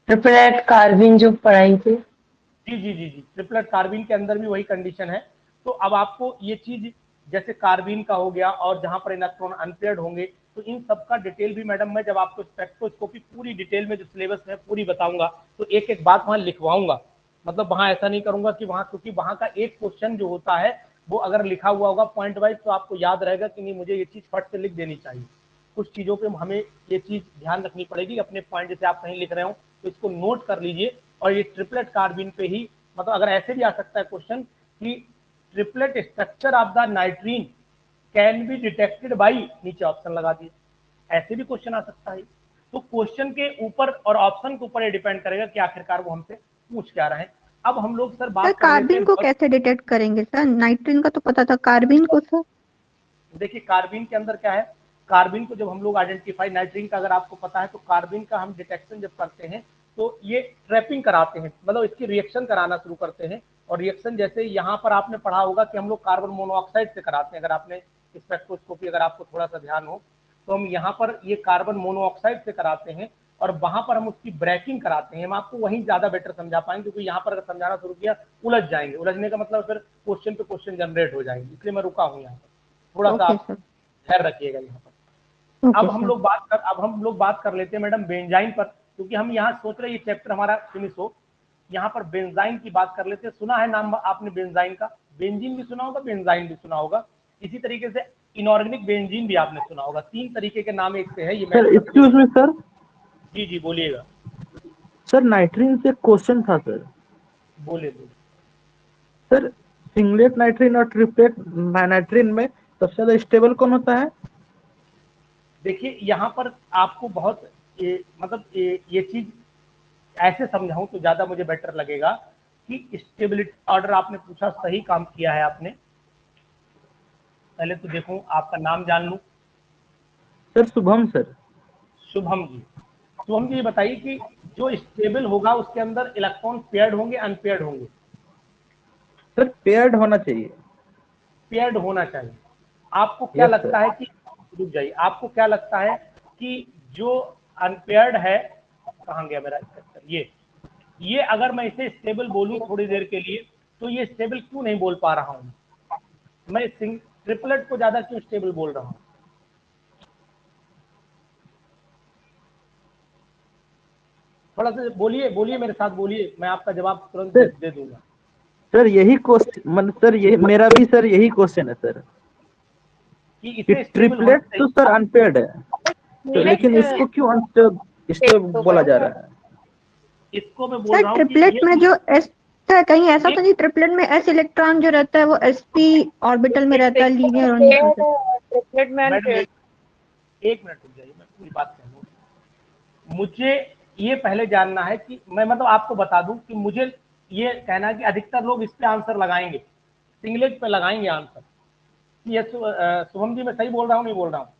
ट्रिपलेट कार्बिन जो पढ़ाई थी। जी जी जी जी, ट्रिपलेट कार्बिन के अंदर भी वही कंडीशन है। तो अब आपको ये चीज, जैसे कार्बिन का हो गया और जहां पर इलेक्ट्रॉन अनपेयर्ड होंगे, तो इन सब का डिटेल भी मैडम मैं जब आपको स्पेक्ट्रोस्कोपी पूरी डिटेल में जो सिलेबस में पूरी बताऊंगा, तो एक एक बात वहां लिखवाऊंगा। मतलब वहां ऐसा नहीं करूंगा कि वहां, क्योंकि वहां का एक क्वेश्चन जो होता है वो अगर लिखा हुआ होगा पॉइंट वाइज, तो आपको याद रहेगा कि नहीं मुझे ये चीज फट से लिख देनी चाहिए। कुछ चीजों पे हमें ये चीज ध्यान रखनी पड़ेगी, अपने पॉइंट जैसे आप कहीं लिख रहे हो तो इसको नोट कर लीजिए। और ये ट्रिपलेट कार्बिन पे ही, मतलब अगर ऐसे भी आ सकता है क्वेश्चन कि triplet structure of the नाइट्रीन can be detected by, नीचे ऑप्शन लगा दिए, ऐसे भी क्वेश्चन आ सकता है। तो क्वेश्चन के ऊपर और ऑप्शन के ऊपर ये डिपेंड करेगा कि आखिरकार वो हमसे पूछ क्या रहे हैं। अब हम लोग सर सर बात कर लेते कार्बिन हैं, को कैसे डिटेक्ट करेंगे सर? नाइट्रिन का तो पता था, कार्बिन को सर? देखिए कार्बिन के अंदर क्या है, कार्बिन को जब हम लोग आइडेंटिफाई, नाइट्रीन का अगर आपको पता है, तो कार्बिन का हम डिटेक्शन जब करते हैं तो ये ट्रैपिंग कराते हैं, मतलब इसकी रिएक्शन कराना शुरू करते हैं। और रिएक्शन जैसे यहाँ पर आपने पढ़ा होगा कि हम लोग कार्बन मोनोऑक्साइड से कराते हैं, अगर आपने स्पेक्ट्रोस्कोपी अगर आपको थोड़ा सा ध्यान हो, तो हम यहाँ पर ये कार्बन मोनोऑक्साइड से कराते हैं और वहां पर हम उसकी ब्रेकिंग कराते हैं। हम आपको वहीं ज्यादा बेटर समझा पाएंगे, क्योंकि यहाँ पर अगर समझाना शुरू किया उलझ जाएंगे, उलझने का मतलब फिर क्वेश्चन पे क्वेश्चन जनरेट हो जाएंगे, इसलिए मैं रुका हूँ यहाँ पर। थोड़ा सा ओके आप सर। ध्यान रखिएगा यहाँ पर। अब हम लोग बात कर लेते हैं मैडम बेंजाइन पर, क्योंकि हम यहाँ सोच रहे हैं ये चैप्टर हमारा फिनिश हो। यहाँ पर बेंजाइन की बात कर लेते हैं। सुना है नाम आपने बेंजाइन का? बेंजीन भी सुना होगा, बेंजाइन भी सुना होगा। इसी तरीके से इनऑर्गेनिक बेंजीन भी आपने सुना होगा। 3 तरीके के नाम एक से है ये। Sir excuse me sir. जी जी बोलिएगा। सर नाइट्रीन से क्वेश्चन था सर। बोले सर सिंगलेट नाइट्रीन और ट्रिपलेट नाइट्रीन में सबसे ज्यादा स्टेबल कौन होता है? देखिए यहाँ पर आपको बहुत ये चीज ऐसे समझाऊं तो ज्यादा मुझे बेटर लगेगा कि स्टेबिलिटी ऑर्डर आपने पूछा, सही काम किया है आपने। पहले तो देखूं आपका नाम जान लूं। Sir Shubham sir. शुभम जी, शुभम जी ये बताइए कि जो स्टेबल होगा उसके अंदर इलेक्ट्रॉन पेयर्ड होंगे अनपेयर्ड होंगे? सर पेयर्ड होना चाहिए। पेयर्ड होना चाहिए। आपको क्या लगता है कि, रुक जाइए, आपको क्या लगता है कि जो अनपेयर्ड है, कहाँ गया मेरा स्ट्रक्चर, ये अगर मैं इसे स्टेबल बोलूं थोड़ी देर के लिए तो ये स्टेबल क्यों नहीं बोल पा रहा हूं? मैं ट्रिपलेट को ज्यादा क्यों स्टेबल बोल रहा हूं? थोड़ा सा बोलिए मेरे साथ बोलिए, मैं आपका जवाब तुरंत दे दूंगा। सर यही क्वेश्चन, सर ये मेरा भी सर यही क्वेश्चन है सर कि इसे ट्रिपलेट तो सर अनपेयर्ड है तो लेकिन इसको क्यों अनस्टेबल बोला जा रहा है? इसको मैं बोल रहा हूं ट्रिपलेट में जो एस कहीं ऐसा तो नहीं, ट्रिपलेट में एस इलेक्ट्रॉन जो रहता है वो sp ऑर्बिटल में रहता है, लीनियर और ट्रिपलेट में एक मिनट रुक जाइए, मैं पूरी बात कह लूं। मुझे ये पहले जानना है कि मैं आपको बता दूं कि मुझे ये कहना है कि अधिकतर लोग इस पे आंसर लगाएंगे, सिंगलेट पे लगाएंगे आंसर। ये शुभम जी मैं सही बोल रहा हूँ नहीं बोल रहा हूँ?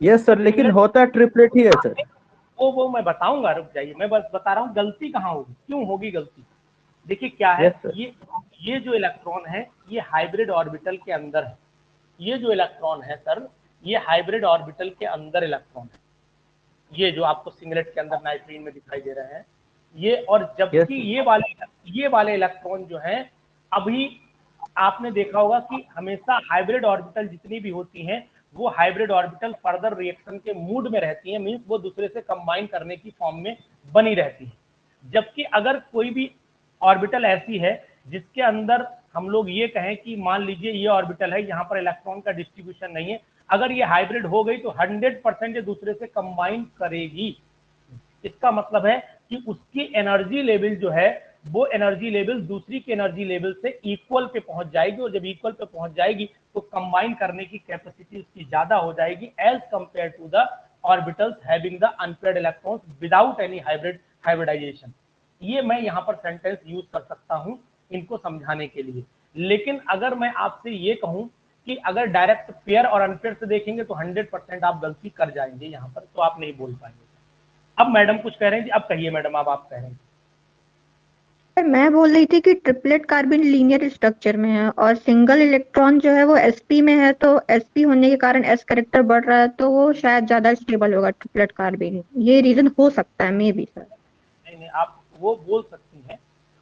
यस सर, लेकिन होता ट्रिपलेट ही है सर। वो मैं बताऊंगा, रुक जाइए, मैं बस बता रहा हूँ गलती कहाँ होगी, क्यों होगी गलती। देखिए क्या है, ये जो इलेक्ट्रॉन है ये हाइब्रिड ऑर्बिटल के अंदर है। ये जो इलेक्ट्रॉन है सर ये हाइब्रिड ऑर्बिटल के अंदर इलेक्ट्रॉन है। ये जो आपको सिंगलेट के अंदर नाइट्रीन में दिखाई दे रहे हैं ये, और जबकि ये वाले इलेक्ट्रॉन जो हैं, अभी आपने देखा होगा कि हमेशा हाइब्रिड ऑर्बिटल जितनी भी होती हैं वो हाइब्रिड ऑर्बिटल फर्दर रिएक्शन के मूड में रहती हैं, मींस वो दूसरे से कंबाइन करने की फॉर्म में बनी रहती है। जबकि अगर कोई भी ऑर्बिटल ऐसी है जिसके अंदर हम लोग ये कहें कि मान लीजिए ये ऑर्बिटल है, यहाँ पर इलेक्ट्रॉन का डिस्ट्रीब्यूशन नहीं है, अगर ये हाइब्रिड हो गई तो 100% ये दूसरे से कंबाइन करेगी। इसका मतलब है कि उसकी एनर्जी लेवल जो है वो एनर्जी लेवल दूसरी के एनर्जी लेवल से इक्वल पे पहुंच जाएगी, और जब इक्वल पे पहुंच जाएगी तो कंबाइन करने की कैपेसिटी उसकी ज्यादा हो जाएगी as compare to the orbitals having the unpaired electrons without any hybridization. ये मैं यहाँ पर सेंटेंस यूज कर सकता हूँ इनको समझाने के लिए। लेकिन अगर मैं आपसे ये कहूँ कि अगर डायरेक्ट पेयर और अनपेयर से देखेंगे तो 100% आप गलती कर जाएंगे, यहाँ पर तो आप नहीं बोल पाएंगे। अब मैडम कुछ कह रहे हैं जी, अब कहिए मैडम, अब आप कह रहे हैं। मैं बोल रही थी कि ट्रिपलेट कार्बन लीनियर स्ट्रक्चर में है और सिंगल इलेक्ट्रॉन जो है वो sp में है, तो sp होने के कारण s कैरेक्टर बढ़ रहा है तो वो शायद ज्यादा स्टेबल होगा ट्रिपलेट कार्बन। ये रीजन हो सकता है मे बी सर। नहीं आप वो बोल सकती हैं,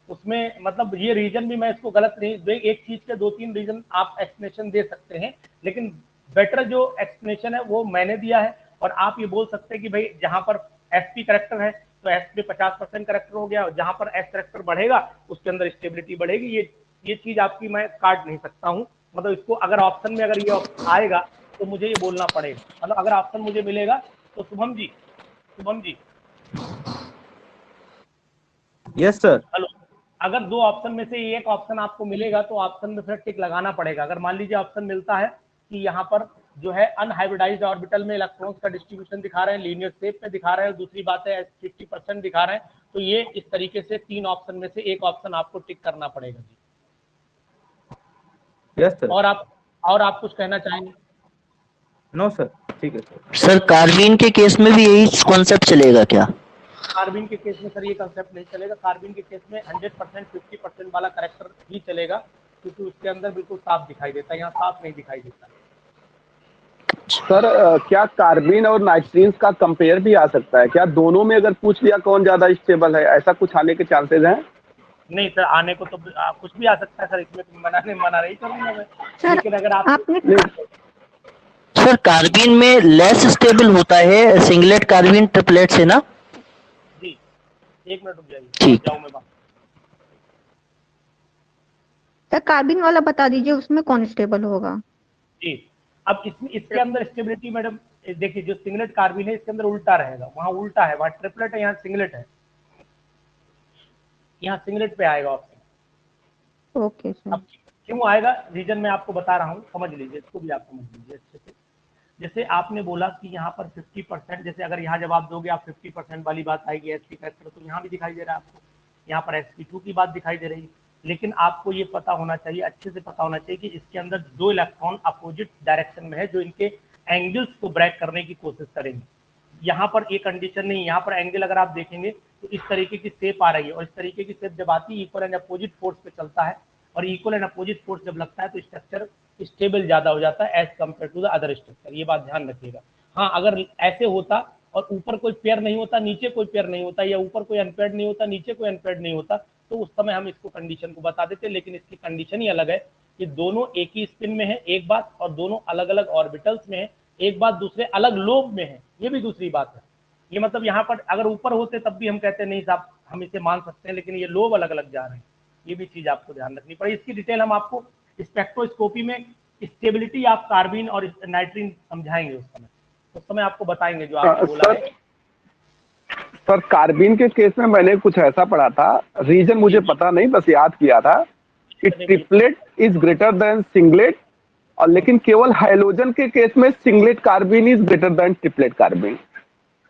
उसमें मतलब ये रीजन भी मैं इसको गलत नहीं, एक चीज के 2-3 रीजन आप एक्सप्लेनेशन दे सकते हैं, लेकिन बेटर जो एक्सप्लेनेशन है वो मैंने दिया है। और आप ये बोल सकते हैं कि भाई जहां पर sp करेक्टर है तो s पे 50% करेक्टर हो गया, और जहां पर s करेक्टर बढ़ेगा उसके अंदर स्टेबिलिटी बढ़ेगी। ये चीज आपकी मैं काट नहीं सकता हूँ, मतलब इसको अगर ऑप्शन में अगर ये आएगा तो मुझे ये बोलना पड़ेगा, मतलब अगर ऑप्शन मुझे मिलेगा तो Shubham ji yes sir. Hello, अगर 2 ऑप्शन में से एक ऑप्शन आपको मिलेगा तो ऑप्शन में फिर टिक लगाना पड़ेगा। अगर मान लीजिए ऑप्शन मिलता है कि यहाँ पर जो है अनहाइब्रिडाइज्ड ऑर्बिटल में इलेक्ट्रॉन्स का डिस्ट्रीब्यूशन दिखा रहे हैं, लीनियर शेप में दिखा रहे हैं, दूसरी बात है 50% दिखा रहे हैं, तो ये इस तरीके से 3 ऑप्शन में से एक ऑप्शन आपको टिक करना पड़ेगा जी। Yes sir. और आप कुछ कहना चाहेंगे? नो सर, ठीक है सर। सर कार्बीन के केस में भी यही कॉन्सेप्ट चलेगा क्या? कार्बीन के केस में सर ये कंसेप्ट नहीं चलेगा। कार्बीन के केस में 100% 50% वाला करेक्टर ही चलेगा, क्योंकि उसके अंदर बिल्कुल साफ दिखाई देता है, यहाँ साफ नहीं दिखाई देता। सर क्या कार्बीन और नाइट्रीन का कंपेयर भी आ सकता है क्या? दोनों में अगर पूछ लिया कौन ज्यादा स्टेबल है, ऐसा कुछ आने के चांसेस हैं? नहीं सर, आने को तो कुछ भी आ सकता है सर, इसमें मना नहीं करूंगा मैं, लेकिन अगर आप सर कार्बिन में लेस स्टेबल होता है सिंगलेट कार्बिन ट्रिपलेट से ना? जी, 1 मिनट रुक जाइए, ठीक। जाऊँ मैं बात। सर कार्बिन वाला बता दीजिए, उसमें कौन स्टेबल होगा? जी, अब इसके अंदर स्टेबिलिटी मैडम देखिए, जो सिंगलेट कार्बिन है इसके अंदर उल्टा रहेगा, वहाँ उल्टा है, वहाँ ट्रिपलेट है, यहाँ सिंगलेट है, यहाँ सिंगलेट पे आएगा ऑप्शन। Okay sir. अब क्यों आएगा, रीजन मैं आपको बता रहा हूँ, समझ लीजिए, इसको भी आप समझ लीजिए अच्छे से। जैसे आपने बोला कि यहाँ पर 50%, जैसे अगर यहाँ जवाब दोगे आप 50% वाली बात आएगी एसपी फैक्टर, तो यहाँ भी दिखाई दे रहा है आपको, यहाँ पर sp2 की बात दिखाई दे रही है। लेकिन आपको ये पता होना चाहिए, अच्छे से पता होना चाहिए कि इसके अंदर 2 इलेक्ट्रॉन अपोजिट डायरेक्शन में है जो इनके एंगल्स को ब्रेक करने की कोशिश करेंगे। यहाँ पर ये कंडीशन नहीं, यहाँ पर एंगल अगर आप देखेंगे तो इस तरीके की शेप आ रही है, और इस तरीके की शेप जब आती है इक्वल एंड अपोजिट फोर्स पे चलता है, और इक्वल एंड अपोजिट फोर्स जब लगता है तो स्ट्रक्चर स्टेबल ज्यादा हो जाता है as compare to the other structure. ये बात ध्यान रखिएगा। हाँ, अगर ऐसे होता और ऊपर कोई पेयर नहीं होता, नीचे कोई पेयर नहीं होता, या ऊपर कोई अनपेयर्ड नहीं होता, नीचे कोई अनपेयर्ड नहीं होता, तो उस समय हम इसको कंडीशन को बता देते। लेकिन इसकी कंडीशन ही अलग है कि दोनों एक ही स्पिन में है, एक बात, और दोनों अलग अलग ऑर्बिटल्स में है, एक बात, दूसरे अलग लोब में है, ये भी दूसरी बात है। ये मतलब यहाँ पर अगर ऊपर होते तब भी हम कहते नहीं साहब हम इसे मान सकते हैं, लेकिन ये लोब अलग अलग जा रहे हैं, ये भी चीज आपको ध्यान रखनी पड़ेगी। इसकी डिटेल हम आपको स्पेक्ट्रोस्कोपी में स्टेबिलिटी ऑफ कार्बिन और नाइट्रीन समझाएंगे, उस समय आपको बताएंगे जो आपने बोला है। सर कार्बिन के केस में मैंने कुछ ऐसा पढ़ा था, रीजन मुझे पता नहीं, बस याद किया था कि triplet is greater than singlet, और लेकिन केवल हाइलोजन के केस में singlet carbene is greater than triplet carbene.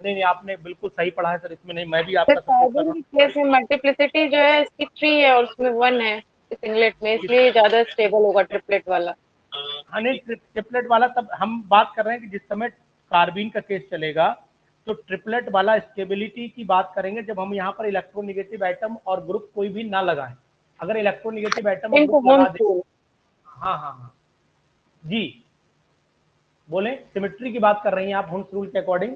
नहीं, आपने बिल्कुल सही पढ़ा है सर, इसमें नहीं, मैं भी आपका कार्बन के केस में मल्टीप्लिसिटी जो है इसकी 3 है और उसमें 1 है सिंगलेट में, इसलिए ज्यादा स्टेबल होगा ट्रिपलेट वाला। हाँ नहीं, ट्रिपलेट वाला तब हम बात कर रहे हैं कि जिस समय कार्बिन का केस चलेगा तो ट्रिपलेट वाला स्टेबिलिटी की बात करेंगे जब हम यहाँ पर इलेक्ट्रोनेगेटिव एटम और ग्रुप कोई भी ना लगाएं। अगर इलेक्ट्रोनेगेटिव एटम और ग्रुप लगा दें, हाँ जी बोले, सिमेट्री की बात कर रही हैं आप हुन्स रूल के according?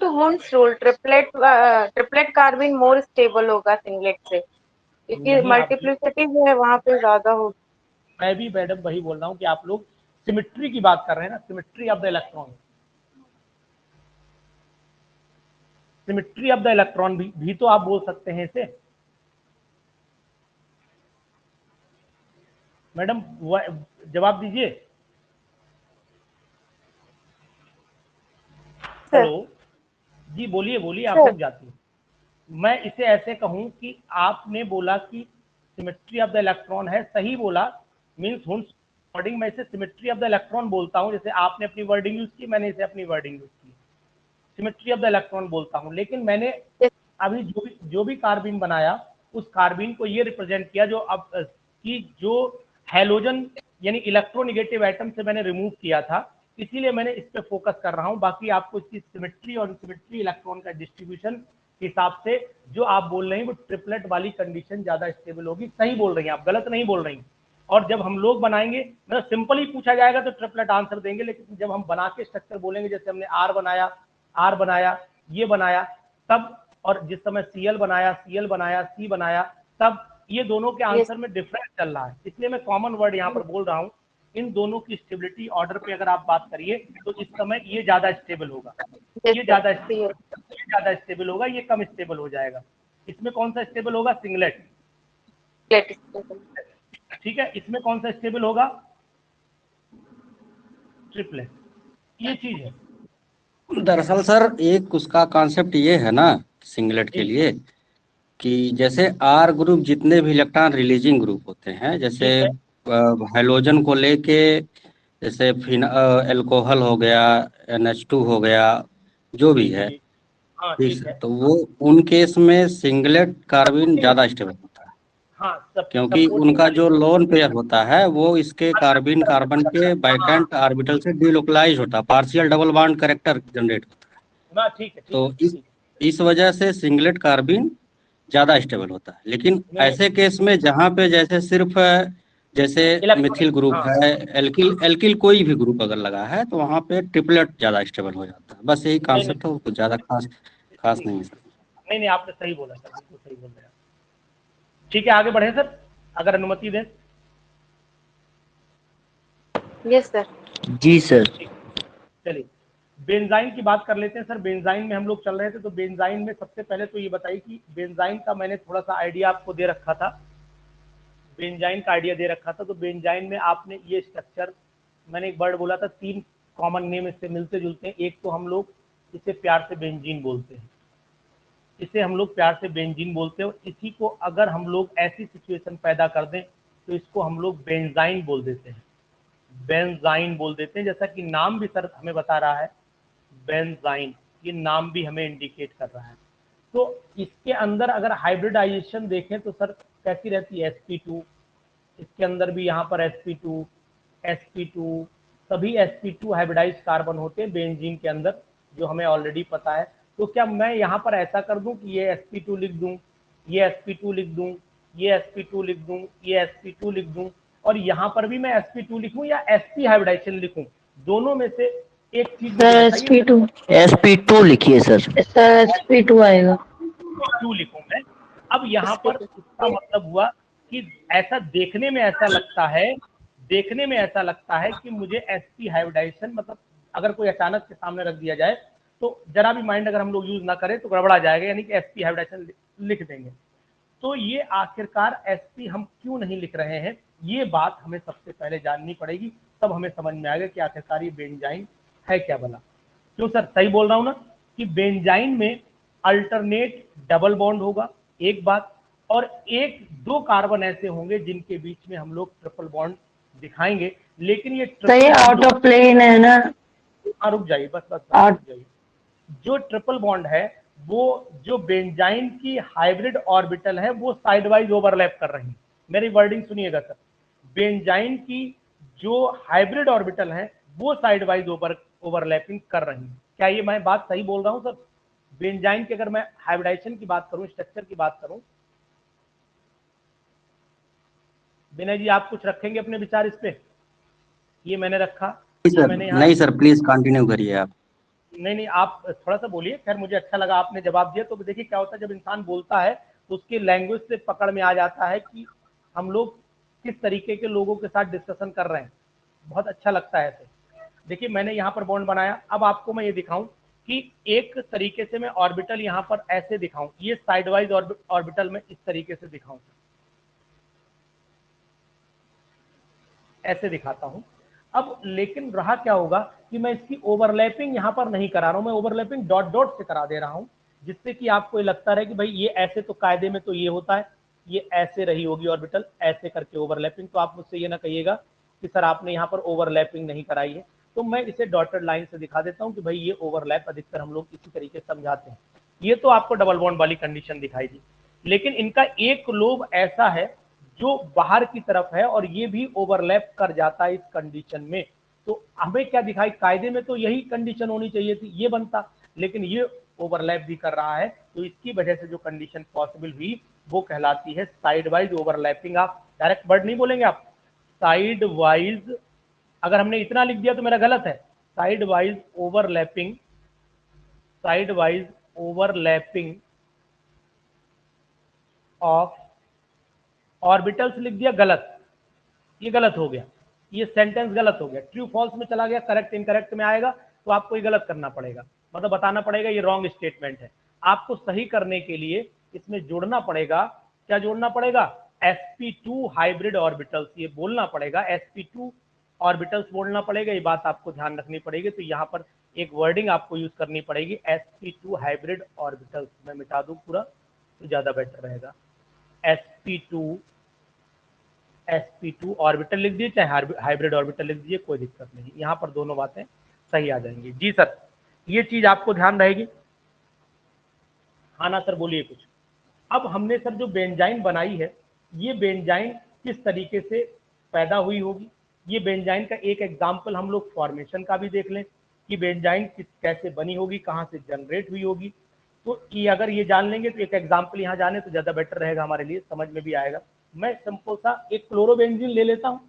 To Hund's rule triplet carbene more stable होगा सिंगलेट से, क्योंकि मल्टीप्लिसिटी जो है वहाँ पे ज्यादा होगी। मैं भी मैडम वही बोल रहा हूँ कि आप लोग सिमेट्री की बात कर रहे हैं ना, symmetry of the electron, symmetry of the electron भी तो आप बोल सकते हैं इसे मैडम, जवाब दीजिए। हेलो जी, बोलिए, आप रुक जाती हैं। मैं इसे ऐसे कहूं कि आपने बोला कि सिमेट्री ऑफ द इलेक्ट्रॉन है, सही बोला, मींस हुन्स वर्डिंग में इसे सिमेट्री ऑफ द इलेक्ट्रॉन बोलता हूं, जैसे आपने अपनी वर्डिंग यूज की, मैंने इसे अपनी वर्डिंग यूज की, सिमेट्री ऑफ द इलेक्ट्रॉन बोलता हूं। लेकिन मैंने अभी जो भी कार्बिन बनाया उस कार्बिन को ये रिप्रेजेंट किया जो अब कि जो हैलोजन यानी इलेक्ट्रोनेगेटिव एटम से मैंने रिमूव किया था, इसीलिए मैंने इस पे फोकस कर रहा हूं। बाकी आपको इसकी सिमेट्री और सिमेट्री इलेक्ट्रॉन का डिस्ट्रीब्यूशन के हिसाब से जो आप बोल रहे हैं वो ट्रिपलेट वाली कंडीशन ज्यादा स्टेबल होगी। सही बोल रही हैं आप, गलत नहीं बोल रही हैं। और जब हम लोग बनाएंगे, मतलब सिंपल ही पूछा जाएगा तो ट्रिपलेट आंसर देंगे, लेकिन जब हम बना के स्ट्रक्चर बोलेंगे, जैसे हमने आर बनाया, ये बनाया, तब, और जिस समय सीएल बनाया, सी बनाया, तब ये दोनों के आंसर में डिफरेंस चल रहा है। इसलिए मैं कॉमन वर्ड यहाँ पर बोल रहा हूँ। इन दोनों की स्टेबिलिटी ऑर्डर पे अगर आप बात करिए तो इस समय ये ज्यादा स्टेबल होगा, ये ज्यादा स्टेबल होगा, ये कम स्टेबल हो जाएगा। इसमें कौन सा स्टेबल होगा? सिंगलेट। ठीक है, इसमें कौन सा स्टेबल होगा? ट्रिपलेट। ये चीज है। दरअसल सर एक उसका कॉन्सेप्ट ये है ना सिंगलेट के लिए कि जैसे आर ग्रुप जितने भी इलेक्ट्रॉन रिलीजिंग ग्रुप होते हैं, जैसे हाइड्रोजन को लेके जैसे एल्कोहल हो गया, NH2 हो गया, जो भी है, ठीक है, तो वो उन केस में सिंगलेट कार्बिन ज्यादा स्टेबल होता है। हाँ, क्योंकि उनका जो लोन पेयर होता है वो इसके कार्बिन कार्बन के बैकेंट ऑर्बिटल से डिलोकलाइज होता है, partial double bond character generate होता है। ठीक है, तो इस वजह से सिंगलेट कार्बिन ज्यादा स्टेबल होता है। लेकिन ऐसे केस में जहाँ पे जैसे सिर्फ जैसे मिथिल ग्रुप है, एल्किल कोई भी ग्रुप अगर लगा है तो वहाँ पे ट्रिपलेट ज्यादा स्टेबल हो जाता है। बस यही कॉन्सेप्ट है, कुछ ज्यादा खास नहीं है सर। नहीं, आपने सही बोला सर, बिल्कुल सही बोल रहे हैं। ठीक है, आगे बढ़े सर, अगर अनुमति दें। Yes sir. जी सर। चलिए बेंजाइन की बात कर लेते हैं सर। बेंजाइन में हम लोग चल रहे थे, तो बेंजाइन में सबसे पहले तो ये बताइए कि बेंजाइन का मैंने थोड़ा सा आइडिया आपको दे रखा था, बेंजाइन का आइडिया दे रखा था। तो बेंजाइन में आपने ये स्ट्रक्चर, मैंने एक वर्ड बोला था, 3 कॉमन नेम इससे मिलते जुलते हैं। एक तो हम लोग इसे प्यार से बेंजीन बोलते हैं, इसे हम लोग प्यार से बेंजीन बोलते हैं। और इसी को अगर हम लोग ऐसी सिचुएशन पैदा कर दें तो इसको हम लोग बेंजाइन बोल देते हैं, बेंजाइन बोल देते हैं। जैसा कि नाम भी सर हमें बता रहा है बेंजाइन, ये नाम भी हमें इंडिकेट कर रहा है। तो इसके अंदर अगर हाइब्रिडाइजेशन देखें तो सर कैसी रहती है, sp2, इसके अंदर भी यहाँ पर sp2 sp2 सभी sp2 हाइब्रिडाइज कार्बन होते हैं बेंजीन के अंदर, जो हमें ऑलरेडी पता है। तो क्या मैं यहाँ पर ऐसा कर दूं कि ये sp2 लिख दूं, ये sp2 लिख दूं, ये sp2 लिख दूं, ये sp2 लिख दूं, और यहाँ पर भी मैं sp2 लिखूं या sp हाइब्रिडाइजेशन लिखूं? दोनों में से एक चीज sp2 sp2 लिखिए सर। sp2 आएगा। क्यों लिखूं मैं? अब यहाँ पर इसका मतलब हुआ कि ऐसा देखने में ऐसा लगता है, देखने में ऐसा लगता है कि मुझे sp हाइब्रिडाइजेशन, मतलब अगर कोई अचानक के सामने रख दिया जाए तो जरा भी माइंड अगर हम लोग यूज ना करें तो गड़बड़ा जाएगा, यानी कि sp हाइब्रिडाइजेशन लिख देंगे। तो ये आखिरकार sp हम क्यों नहीं लिख रहे हैं, ये बात हमें सबसे पहले जाननी पड़ेगी, तब हमें समझ में आएगा कि आखिरकार ये बेंजाइन है क्या भला। क्यों सर, सही बोल रहा हूं ना कि बेंजाइन में अल्टरनेट डबल बॉन्ड होगा एक बात, और 1-2 कार्बन ऐसे होंगे जिनके बीच में हम लोग ट्रिपल बॉन्ड दिखाएंगे। लेकिन ये आउट ऑफ प्लेन है ना? रुक जाइए, बस रुक जाइए। जो ट्रिपल बॉन्ड है वो जो बेंजाइन की हाइब्रिड ऑर्बिटल है वो साइड वाइज ओवरलैप कर रही है। मेरी वर्डिंग सुनिएगा सर, बेंजाइन की जो हाइब्रिड ऑर्बिटल है वो साइड वाइज ओवरलैपिंग कर रही है। क्या ये मैं बात सही बोल रहा हूं सर? बेंजाइन की अगर मैं हाइब्रिडाइजेशन की बात करूं, स्ट्रक्चर की बात करूं, विनय जी आप कुछ रखेंगे अपने विचार इस पे? ये मैंने रखा, नहीं सर प्लीज कंटिन्यू करिए आप। नहीं आप थोड़ा सा बोलिए। खैर मुझे अच्छा लगा आपने जवाब दिया। तो देखिए क्या होता है, जब इंसान बोलता है तो उसके लैंग्वेज से पकड़ में आ जाता है कि हम लोग किस तरीके के लोगों के साथ डिस्कशन कर रहे हैं। बहुत अच्छा लगता है ऐसे। देखिए मैंने यहाँ पर बॉन्ड बनाया, अब आपको मैं ये दिखाऊं कि एक तरीके से मैं ऑर्बिटल यहाँ पर ऐसे दिखाऊं, ये साइडवाइज ऑर्बिटल में इस तरीके से दिखाऊं, ऐसे दिखाता हूं। अब लेकिन रहा क्या होगा कि मैं इसकी ओवरलैपिंग यहाँ पर नहीं करा रहा हूं, मैं ओवरलैपिंग डॉट डॉट से करा दे रहा हूं, जिससे कि आपको ये लगता रहे कि भाई ये ऐसे तो कायदे में तो ये होता है, ये ऐसे रही होगी ऑर्बिटल, ऐसे करके ओवरलैपिंग। तो आप मुझसे ये ना कहिएगा कि सर आपने यहाँ पर ओवरलैपिंग नहीं कराई है। तो मैं इसे डॉटेड लाइन से दिखा देता हूँ कि भाई ये ओवरलैप अधिकतर हम लोग इसी तरीके से समझाते हैं। ये तो आपको डबल बॉन्ड वाली कंडीशन दिखाई दी, लेकिन इनका एक लोब ऐसा है जो बाहर की तरफ है और ये भी ओवरलैप कर जाता है इस कंडीशन में। तो हमें क्या दिखाई, कायदे में तो यही कंडीशन होनी चाहिए थी, ये बनता, लेकिन ये ओवरलैप भी कर रहा है। तो इसकी वजह से जो कंडीशन पॉसिबल हुई वो कहलाती है साइड वाइज ओवरलैपिंग। आप डायरेक्ट वर्ड नहीं बोलेंगे, आप साइड वाइज, अगर हमने इतना लिख दिया तो मेरा गलत है, side wise overlapping, side wise overlapping of orbitals लिख दिया, गलत, ये गलत हो गया, ये सेंटेंस गलत हो गया, ट्रू फॉल्स में चला गया, करेक्ट इनकरेक्ट में आएगा, तो आपको ये गलत करना पड़ेगा, मतलब बताना पड़ेगा ये रॉन्ग स्टेटमेंट है। आपको सही करने के लिए इसमें जोड़ना पड़ेगा, क्या जोड़ना पड़ेगा, sp2 हाइब्रिड ऑर्बिटल्स, ये बोलना पड़ेगा, sp2 ऑर्बिटल्स बोलना पड़ेगा, ये बात आपको ध्यान रखनी पड़ेगी। तो यहाँ पर एक वर्डिंग आपको यूज करनी पड़ेगी, sp2 हाइब्रिड ऑर्बिटल्स। मैं मिटा दूं पूरा तो ज्यादा बेटर रहेगा, sp2 ऑर्बिटल लिख दिए, चाहे हाइब्रिड ऑर्बिटल लिख दीजिए, कोई दिक्कत नहीं, यहाँ पर दोनों बातें सही आ जाएंगी। जी सर, ये चीज आपको ध्यान रहेगी। हाँ ना सर, बोलिए कुछ। अब हमने सर जो बेंजाइन बनाई है, ये बेंजाइन किस तरीके से पैदा हुई होगी, ये बेंजाइन का एक एग्जाम्पल हम लोग फॉर्मेशन का भी देख लें कि बेंजाइन कैसे बनी होगी, कहाँ से जनरेट हुई होगी। तो ये अगर ये जान लेंगे तो एक एग्जाम्पल यहाँ जाने तो ज़्यादा बेटर रहेगा, हमारे लिए समझ में भी आएगा। मैं सिंपल सा एक क्लोरोबेंजीन ले लेता हूँ,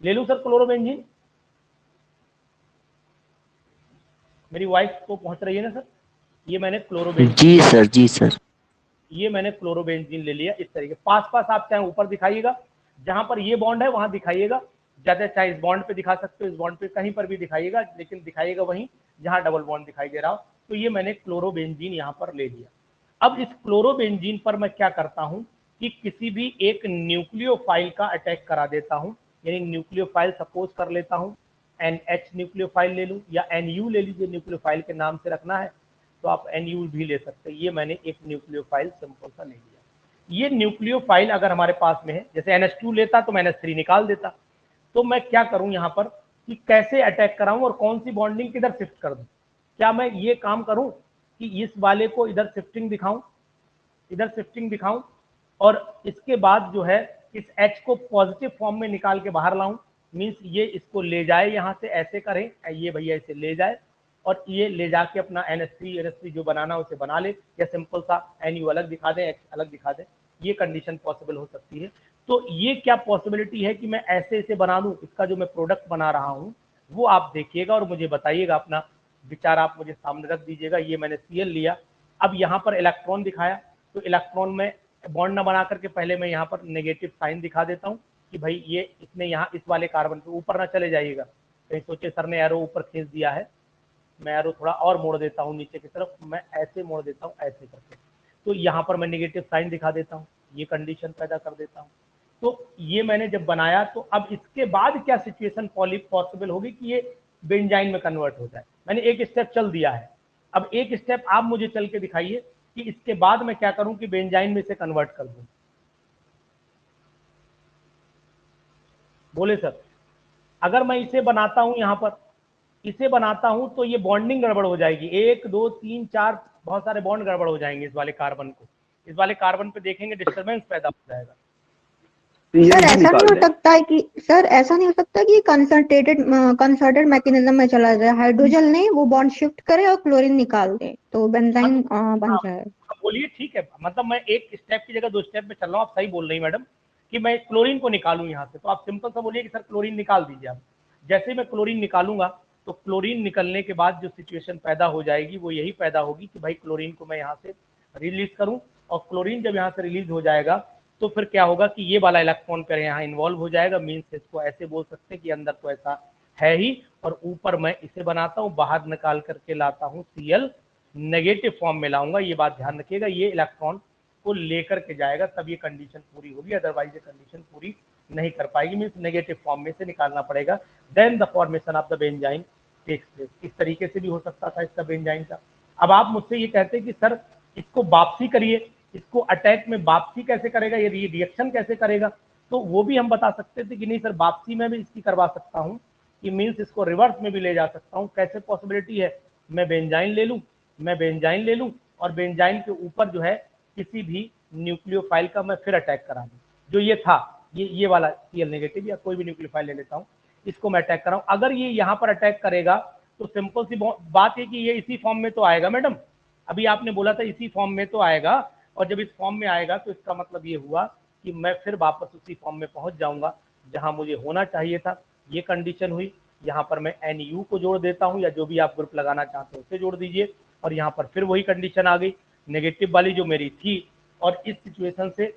ले लूँ सर क्लोरोबेंजीन? मेरी वॉइस को पहुँच रही है ना सर? ये मैंने क्लोरोबेंजीन, जी सर, जी सर, ये मैंने क्लोरोबेंजीन ले लिया इस तरीके, पास पास आप चाहे ऊपर दिखाइएगा, जहां पर ये बॉन्ड है वहां दिखाइएगा, ज्यादा चाहे इस बॉन्ड पे दिखा सकते हो, इस बॉन्ड पे कहीं पर भी दिखाइएगा, लेकिन दिखाइएगा वहीं जहां डबल बॉन्ड दिखाई दे रहा हो। तो ये मैंने क्लोरोबेंजीन यहाँ पर ले लिया। अब इस क्लोरोबेंजीन पर मैं क्या करता हूँ कि किसी भी एक न्यूक्लियोफाइल का अटैक करा देता हूँ, यानी न्यूक्लियोफाइल सपोज कर लेता हूँ NH न्यूक्लियोफाइल ले लूँ, या NU ले लीजिए, न्यूक्लियोफाइल के नाम से रखना है तो आप NU भी ले सकते हैं। ये मैंने एक न्यूक्लियोफाइल सिंपल सा ले लिया। ये न्यूक्लियोफाइल अगर हमारे पास में है, जैसे NH2 लेता तो मैं NH3 निकाल देता। तो मैं क्या करूं यहाँ पर कि कैसे अटैक कराऊं और कौन सी बॉन्डिंग किधर शिफ्ट कर दूं। क्या मैं ये काम करूं कि इस वाले को इधर शिफ्टिंग दिखाऊं, इधर शिफ्टिंग दिखाऊं, और इसके बाद जो है इस H को पॉजिटिव फॉर्म में निकाल के बाहर लाऊं, मीन्स ये इसको ले जाए यहाँ से, ऐसे करें, ये भैया इसे ले जाए और ये ले जाके अपना NH3 जो बनाना उसे बना ले, या सिंपल सा NU अलग दिखा दें, H अलग दिखा दें, ये कंडीशन पॉसिबल हो सकती है। तो ये क्या पॉसिबिलिटी है कि मैं ऐसे इसे बना दूं, इसका जो मैं प्रोडक्ट बना रहा हूं वो आप देखिएगा और मुझे बताइएगा, अपना विचार आप मुझे सामने रख दीजिएगा। ये मैंने Cl लिया, अब यहाँ पर इलेक्ट्रॉन दिखाया, तो इलेक्ट्रॉन में बॉन्ड न बना करके पहले मैं यहाँ पर नेगेटिव साइन दिखा देता हूँ कि भाई ये इसने यहाँ इस वाले कार्बन पे ऊपर ना चले जाइएगा, कहीं सोचे सर ने एरो ऊपर खींच दिया है, मैं एरो थोड़ा और मोड़ देता हूँ नीचे की तरफ, मैं ऐसे मोड़ देता हूँ ऐसे करके, तो यहाँ पर मैं नेगेटिव साइन दिखा देता हूँ, ये कंडीशन पैदा कर देता हूँ। तो ये मैंने जब बनाया, तो अब इसके बाद क्या सिचुएशन पॉसिबल होगी कि ये बेंजाइन में कन्वर्ट हो जाए। मैंने एक स्टेप चल दिया है, अब एक स्टेप आप मुझे चल के दिखाइए कि इसके बाद मैं क्या करूं कि बेंजाइन में से कन्वर्ट कर दूं। बोले सर, अगर मैं इसे बनाता हूं, यहां पर इसे बनाता हूं तो ये बॉन्डिंग गड़बड़ हो जाएगी, 1 2 3 4 बहुत सारे बॉन्ड गड़बड़ हो जाएंगे। इस वाले कार्बन को, इस वाले कार्बन पे देखेंगे डिस्टर्बेंस पैदा हो जाएगा। सर ऐसा नहीं हो सकता है कि सर ऐसा नहीं हो सकता कि कंसर्टेड मैकेनिज्म में चला जाए, हाइड्रोजन नहीं वो बॉन्ड शिफ्ट करे और क्लोरीन निकाल दे तो बेंजाइन बन जाए। बोलिए, ठीक है, मतलब मैं एक स्टेप की जगह 2 स्टेप में चल रहा हूँ, आप सही बोल रही मैडम कि मैं क्लोरीन को निकालूं यहाँ से, तो आप सिंपल सा बोलिए कि सर क्लोरीन निकाल दीजिए आप। जैसे मैं क्लोरीन निकालूंगा तो क्लोरीन निकलने के बाद जो सिचुएशन पैदा हो जाएगी वो यही पैदा होगी कि भाई क्लोरीन को मैं यहाँ से रिलीज करूँ, और क्लोरीन जब यहाँ से रिलीज हो जाएगा तो फिर क्या होगा कि ये वाला इलेक्ट्रॉन पेयर यहाँ इन्वॉल्व हो जाएगा, मीन्स इसको ऐसे बोल सकते हैं कि अंदर तो ऐसा है ही, और ऊपर मैं इसे बनाता हूँ, बाहर निकाल करके लाता हूँ Cl, नेगेटिव फॉर्म में लाऊंगा। ये बात ध्यान रखिएगा, ये इलेक्ट्रॉन को लेकर के जाएगा तब ये कंडीशन पूरी होगी, अदरवाइज ये कंडीशन पूरी नहीं कर पाएगी, मीन्स नेगेटिव फॉर्म में से निकालना पड़ेगा। Then the formation of the benzene takes place. इस तरीके से भी हो सकता था इसका बेंजाइन का। अब आप मुझसे ये कहते हैं कि सर इसको वापसी करिए, इसको अटैक में वापसी कैसे करेगा, ये रिएक्शन कैसे करेगा, तो वो भी हम बता सकते थे कि नहीं सर वापसी में भी इसकी करवा सकता हूँ, कि मीन्स इसको रिवर्स में भी ले जा सकता हूँ। कैसे पॉसिबिलिटी है, मैं बेंजाइन ले लूँ और बेंजाइन के ऊपर जो है किसी भी न्यूक्लियोफाइल का मैं फिर अटैक करा दूँ, जो ये था, ये वाला Cl नेगेटिव या कोई भी न्यूक्लियोफाइल ले लेता हूँ, इसको मैं अटैक कराऊँ। अगर ये यहाँ पर अटैक करेगा तो सिंपल सी बात है कि ये इसी फॉर्म में तो आएगा मैडम, अभी आपने बोला था इसी फॉर्म में तो आएगा, और जब इस फॉर्म में आएगा तो इसका मतलब ये हुआ कि मैं फिर वापस उसी फॉर्म में पहुंच जाऊंगा जहां मुझे होना चाहिए था। ये कंडीशन हुई, यहाँ पर मैं NU को जोड़ देता हूँ, या जो भी आप ग्रुप लगाना चाहते हैं उसे जोड़ दीजिए, और यहाँ पर फिर वही कंडीशन आ गई नेगेटिव वाली जो मेरी थी, और इस सिचुएशन से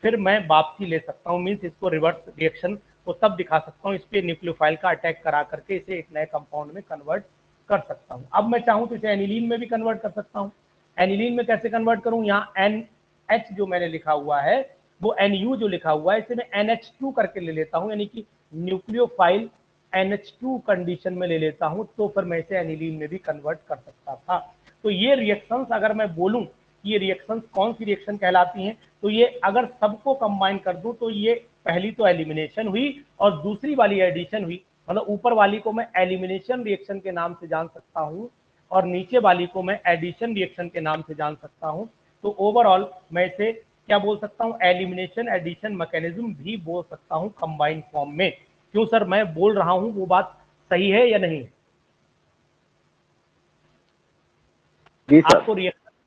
फिर मैं वापसी ले सकता हूँ, मीन्स इसको रिवर्स रिएक्शन को तब दिखा सकता हूँ, इस पर न्यूक्लियोफाइल का अटैक करा करके इसे एक नए कंपाउंड में कन्वर्ट कर सकता हूँ। अब मैं चाहूँ तो इसे एनिलीन में भी कन्वर्ट कर सकता हूँ। एनिलीन में कैसे कन्वर्ट करूँ, यहाँ NH जो मैंने लिखा हुआ है वो NU जो लिखा हुआ है इसे मैं NH2 करके ले लेता हूँ, यानी कि न्यूक्लियोफाइल NH2 कंडीशन में ले लेता हूँ, तो फिर मैं इसे एनिलीन में भी कन्वर्ट कर सकता था। तो ये रिएक्शंस अगर मैं बोलूँ ये रिएक्शंस कौन सी रिएक्शन कहलाती हैं, तो ये अगर सबको कंबाइन कर दूं तो ये पहली तो एलिमिनेशन हुई और दूसरी वाली एडिशन हुई, मतलब ऊपर वाली को मैं एलिमिनेशन रिएक्शन के नाम से जान सकता हूँ और नीचे वाली को मैं एडिशन रिएक्शन के नाम से जान सकता हूँ। तो ओवरऑल मैं इसे क्या बोल सकता हूँ, एलिमिनेशन एडिशन मैकेनिज्म भी बोल सकता हूँ कंबाइंड फॉर्म में। क्यों सर मैं बोल रहा हूँ वो बात सही है या नहीं? आपको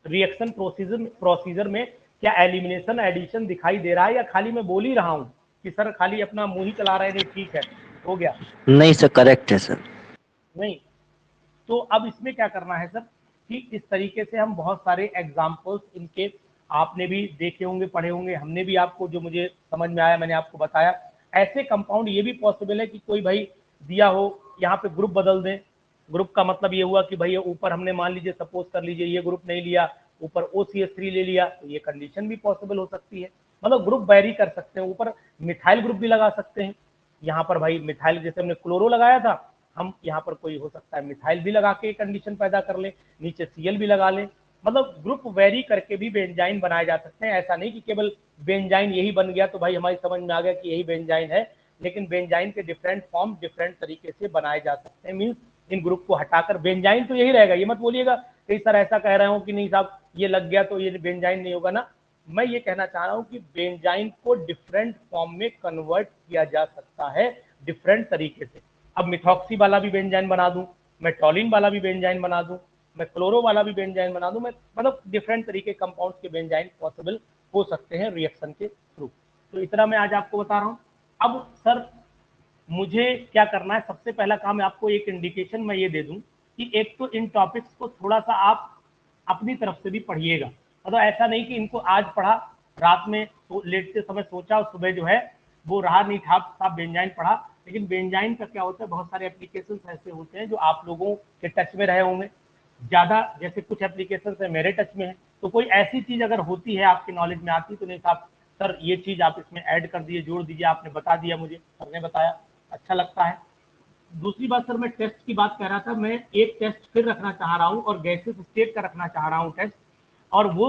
रिएक्शन प्रोसीजर में क्या एलिमिनेशन एडिशन दिखाई दे रहा है या खाली मैं बोल ही रहा हूँ कि सर खाली अपना मुंह ही चला रहे थे, ठीक है हो गया? नहीं सर, करेक्ट है सर। नहीं, तो अब इसमें क्या करना है सर कि इस तरीके से हम बहुत सारे एग्जाम्पल्स इनके आपने भी देखे होंगे, पढ़े होंगे, हमने भी आपको जो मुझे समझ में आया मैंने आपको बताया। ऐसे कंपाउंड ये भी पॉसिबल है कि कोई भाई दिया हो, यहाँ पे ग्रुप बदल दें। ग्रुप का मतलब ये हुआ कि भाई ऊपर हमने मान लीजिए सपोज कर लीजिए ये ग्रुप नहीं लिया, ऊपर OCH3 ले लिया, तो ये कंडीशन भी पॉसिबल हो सकती है। मतलब ग्रुप वेरी कर सकते हैं, ऊपर मिथाइल ग्रुप भी लगा सकते हैं। यहाँ पर भाई मिथाइल जैसे हमने क्लोरो लगाया था, हम यहाँ पर कोई हो सकता है मिथाइल भी लगा के कंडीशन पैदा कर ले, नीचे Cl भी लगा ले। मतलब ग्रुप वेरी करके भी बेंजाइन बनाए जा सकते हैं। ऐसा नहीं कि केवल बेंजाइन यही बन गया तो भाई हमारी समझ में आ गया कि यही बेंजाइन है, लेकिन बेंजाइन के डिफरेंट फॉर्म डिफरेंट तरीके से बनाए जा सकते हैं। मीन्स इन ग्रुप को हटाकर बेंजाइन तो यही रहेगा। ये मत बोलिएगा कि सर ऐसा कह रहे हो कि नहीं साहब ये लग गया तो ये बेंजाइन नहीं होगा ना। मैं ये कहना चाह रहा हूँ कि बेंजाइन को डिफरेंट फॉर्म में कन्वर्ट किया जा सकता है डिफरेंट तरीके से। अब मिथॉक्सी वाला भी बेंजाइन बना दूं, मैं टॉलिन वाला भी बेंजाइन बना दूं, मैं क्लोरो वाला भी बेंजाइन बना दूं, मैं मतलब डिफरेंट तरीके कंपाउंड्स के बेंजाइन पॉसिबल हो सकते हैं रिएक्शन के थ्रू। तो इतना मैं आज आपको बता रहा हूँ। अब सर मुझे क्या करना है, सबसे पहला काम आपको एक इंडिकेशन मैं ये दे दूं कि एक तो इन टॉपिक्स को थोड़ा सा आप अपनी तरफ से भी पढ़िएगा। मतलब ऐसा नहीं कि इनको आज पढ़ा, रात में तो लेटते समय सोचा और सुबह जो है वो रहा नहीं था, साहब बेंजाइन पढ़ा। लेकिन बेंजाइन का क्या होता है, बहुत सारे एप्लीकेशंस ऐसे होते हैं जो आप लोगों के टच में रहे होंगे ज़्यादा, जैसे कुछ एप्लीकेशंस है मेरे टच में है। तो कोई ऐसी चीज़ अगर होती है आपके नॉलेज में आती तो नहीं साहब सर ये चीज़ आप इसमें ऐड कर दिए, जोड़ दीजिए, आपने बता दिया मुझे, सर ने बताया, अच्छा लगता है। दूसरी बात सर, मैं टेस्ट की बात कह रहा था, मैं एक टेस्ट फिर रखना चाह रहा हूँ और गैसेस स्टेट का रखना चाह रहा हूँ टेस्ट। और वो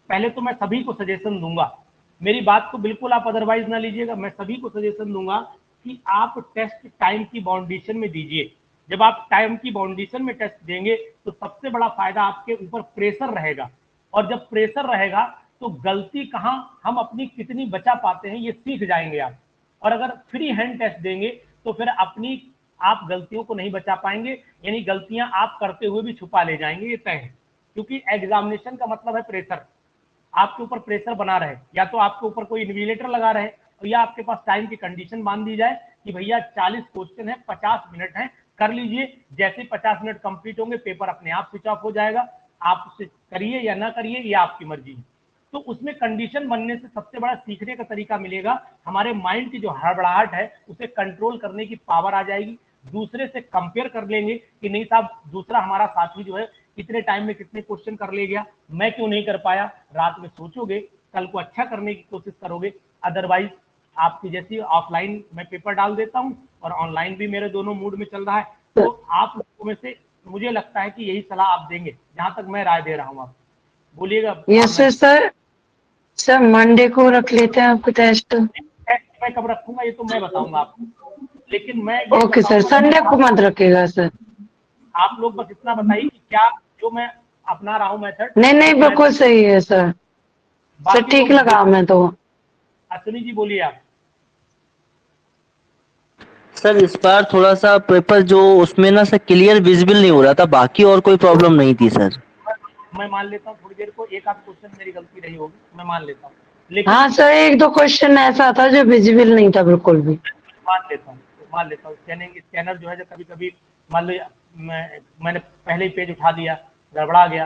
पहले तो मैं सभी को सजेशन दूंगा, मेरी बात को बिल्कुल आप अदरवाइज ना लीजिएगा, मैं सभी को सजेशन दूंगा कि आप टेस्ट टाइम की बाउंडेशन में दीजिए। जब आप टाइम की बाउंडेशन में टेस्ट देंगे तो सबसे बड़ा फायदा आपके ऊपर प्रेशर रहेगा, और जब प्रेशर रहेगा तो गलती कहाँ हम अपनी कितनी बचा पाते हैं ये सीख जाएंगे आप। और अगर फ्री हैंड टेस्ट देंगे तो फिर अपनी आप गलतियों को नहीं बचा पाएंगे, यानी गलतियां आप करते हुए भी छुपा ले जाएंगे, ये तय है। क्योंकि एग्जामिनेशन का मतलब है प्रेशर, आपके ऊपर प्रेशर बना रहे, या तो आपके ऊपर कोई इन्विजिलेटर लगा रहे या आपके पास टाइम की कंडीशन बांध दी जाए कि भैया 40 क्वेश्चन है, 50 मिनट है, कर लीजिए। जैसे 50 मिनट कंप्लीट होंगे पेपर अपने आप स्विच ऑफ हो जाएगा, आप उसे करिए या ना करिए ये आपकी मर्जी है। तो उसमें कंडीशन बनने से सबसे बड़ा सीखने का तरीका मिलेगा, हमारे माइंड की जो हड़बड़ाहट है उसे कंट्रोल करने की पावर आ जाएगी। दूसरे से कंपेयर कर लेंगे कि नहीं साहब दूसरा हमारा साथी जो है कितने टाइम में कितने क्वेश्चन कर ले गया, मैं क्यों नहीं कर पाया। रात में सोचोगे, कल को अच्छा करने की कोशिश करोगे। अदरवाइज आपकी जैसी ऑफलाइन मैं पेपर डाल देता हूँ और ऑनलाइन भी मेरे दोनों मूड में चल रहा है, तो आप लोगों में से मुझे लगता है कि यही सलाह आप देंगे, जहां तक मैं राय दे रहा हूँ। आप बोलिएगा। यस सर, सर मंडे को रख लेते हैं आपको टेस्ट। मैं कब रखूंगा ये तो मैं बताऊंगा आपको, लेकिन मैं ओके सर, संडे को मत रखेगा सर। आप लोग बस इतना बताइए कि क्या जो मैं अपना रहा हूँ मेथड। नहीं बिल्कुल सही है सर, सर ठीक लगा मैं तो। अश्विनी जी बोलिए आप। सर इस बार थोड़ा सा पेपर जो उसमें ना सर क्लियर विजिबल नहीं हो रहा था, बाकी और कोई प्रॉब्लम नहीं थी सर। मैं मान लेता हूँ थोड़ी देर को एक आध क्वेश्चन मेरी गलती रही होगी, मैं मान लेता हूँ, लेकिन हाँ सर एक दो क्वेश्चन ऐसा था जो विजिबल नहीं था बिल्कुल भी। मान लेता हूँ स्कैनर जो है जो कभी कभी मान लो मैंने पहले ही पेज उठा दिया, गड़बड़ा गया,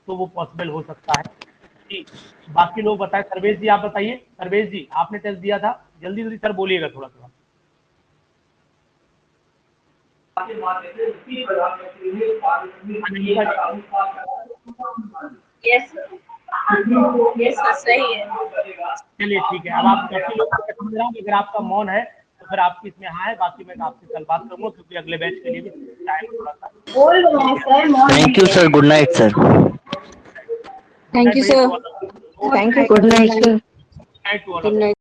तो वो पॉसिबल हो सकता है जी। बाकी लोग बताएं। सर्वेश जी आप बताइए, सर्वेश जी आपने टेस्ट दिया था, जल्दी जल्दी सर बोलिएगा थोड़ा थोड़ा। यस सही है। चलिए ठीक है, अब आप काफी लोग अगर आपका मौन है तो फिर आपकी इसमें हाँ है, बाकी मैं आपसे कल बात करूंगा क्योंकि अगले बैच के लिए भी टाइम थोड़ा सा। Thank you sir, good night sir. Thank you sir, thank you, good night sir. Good night.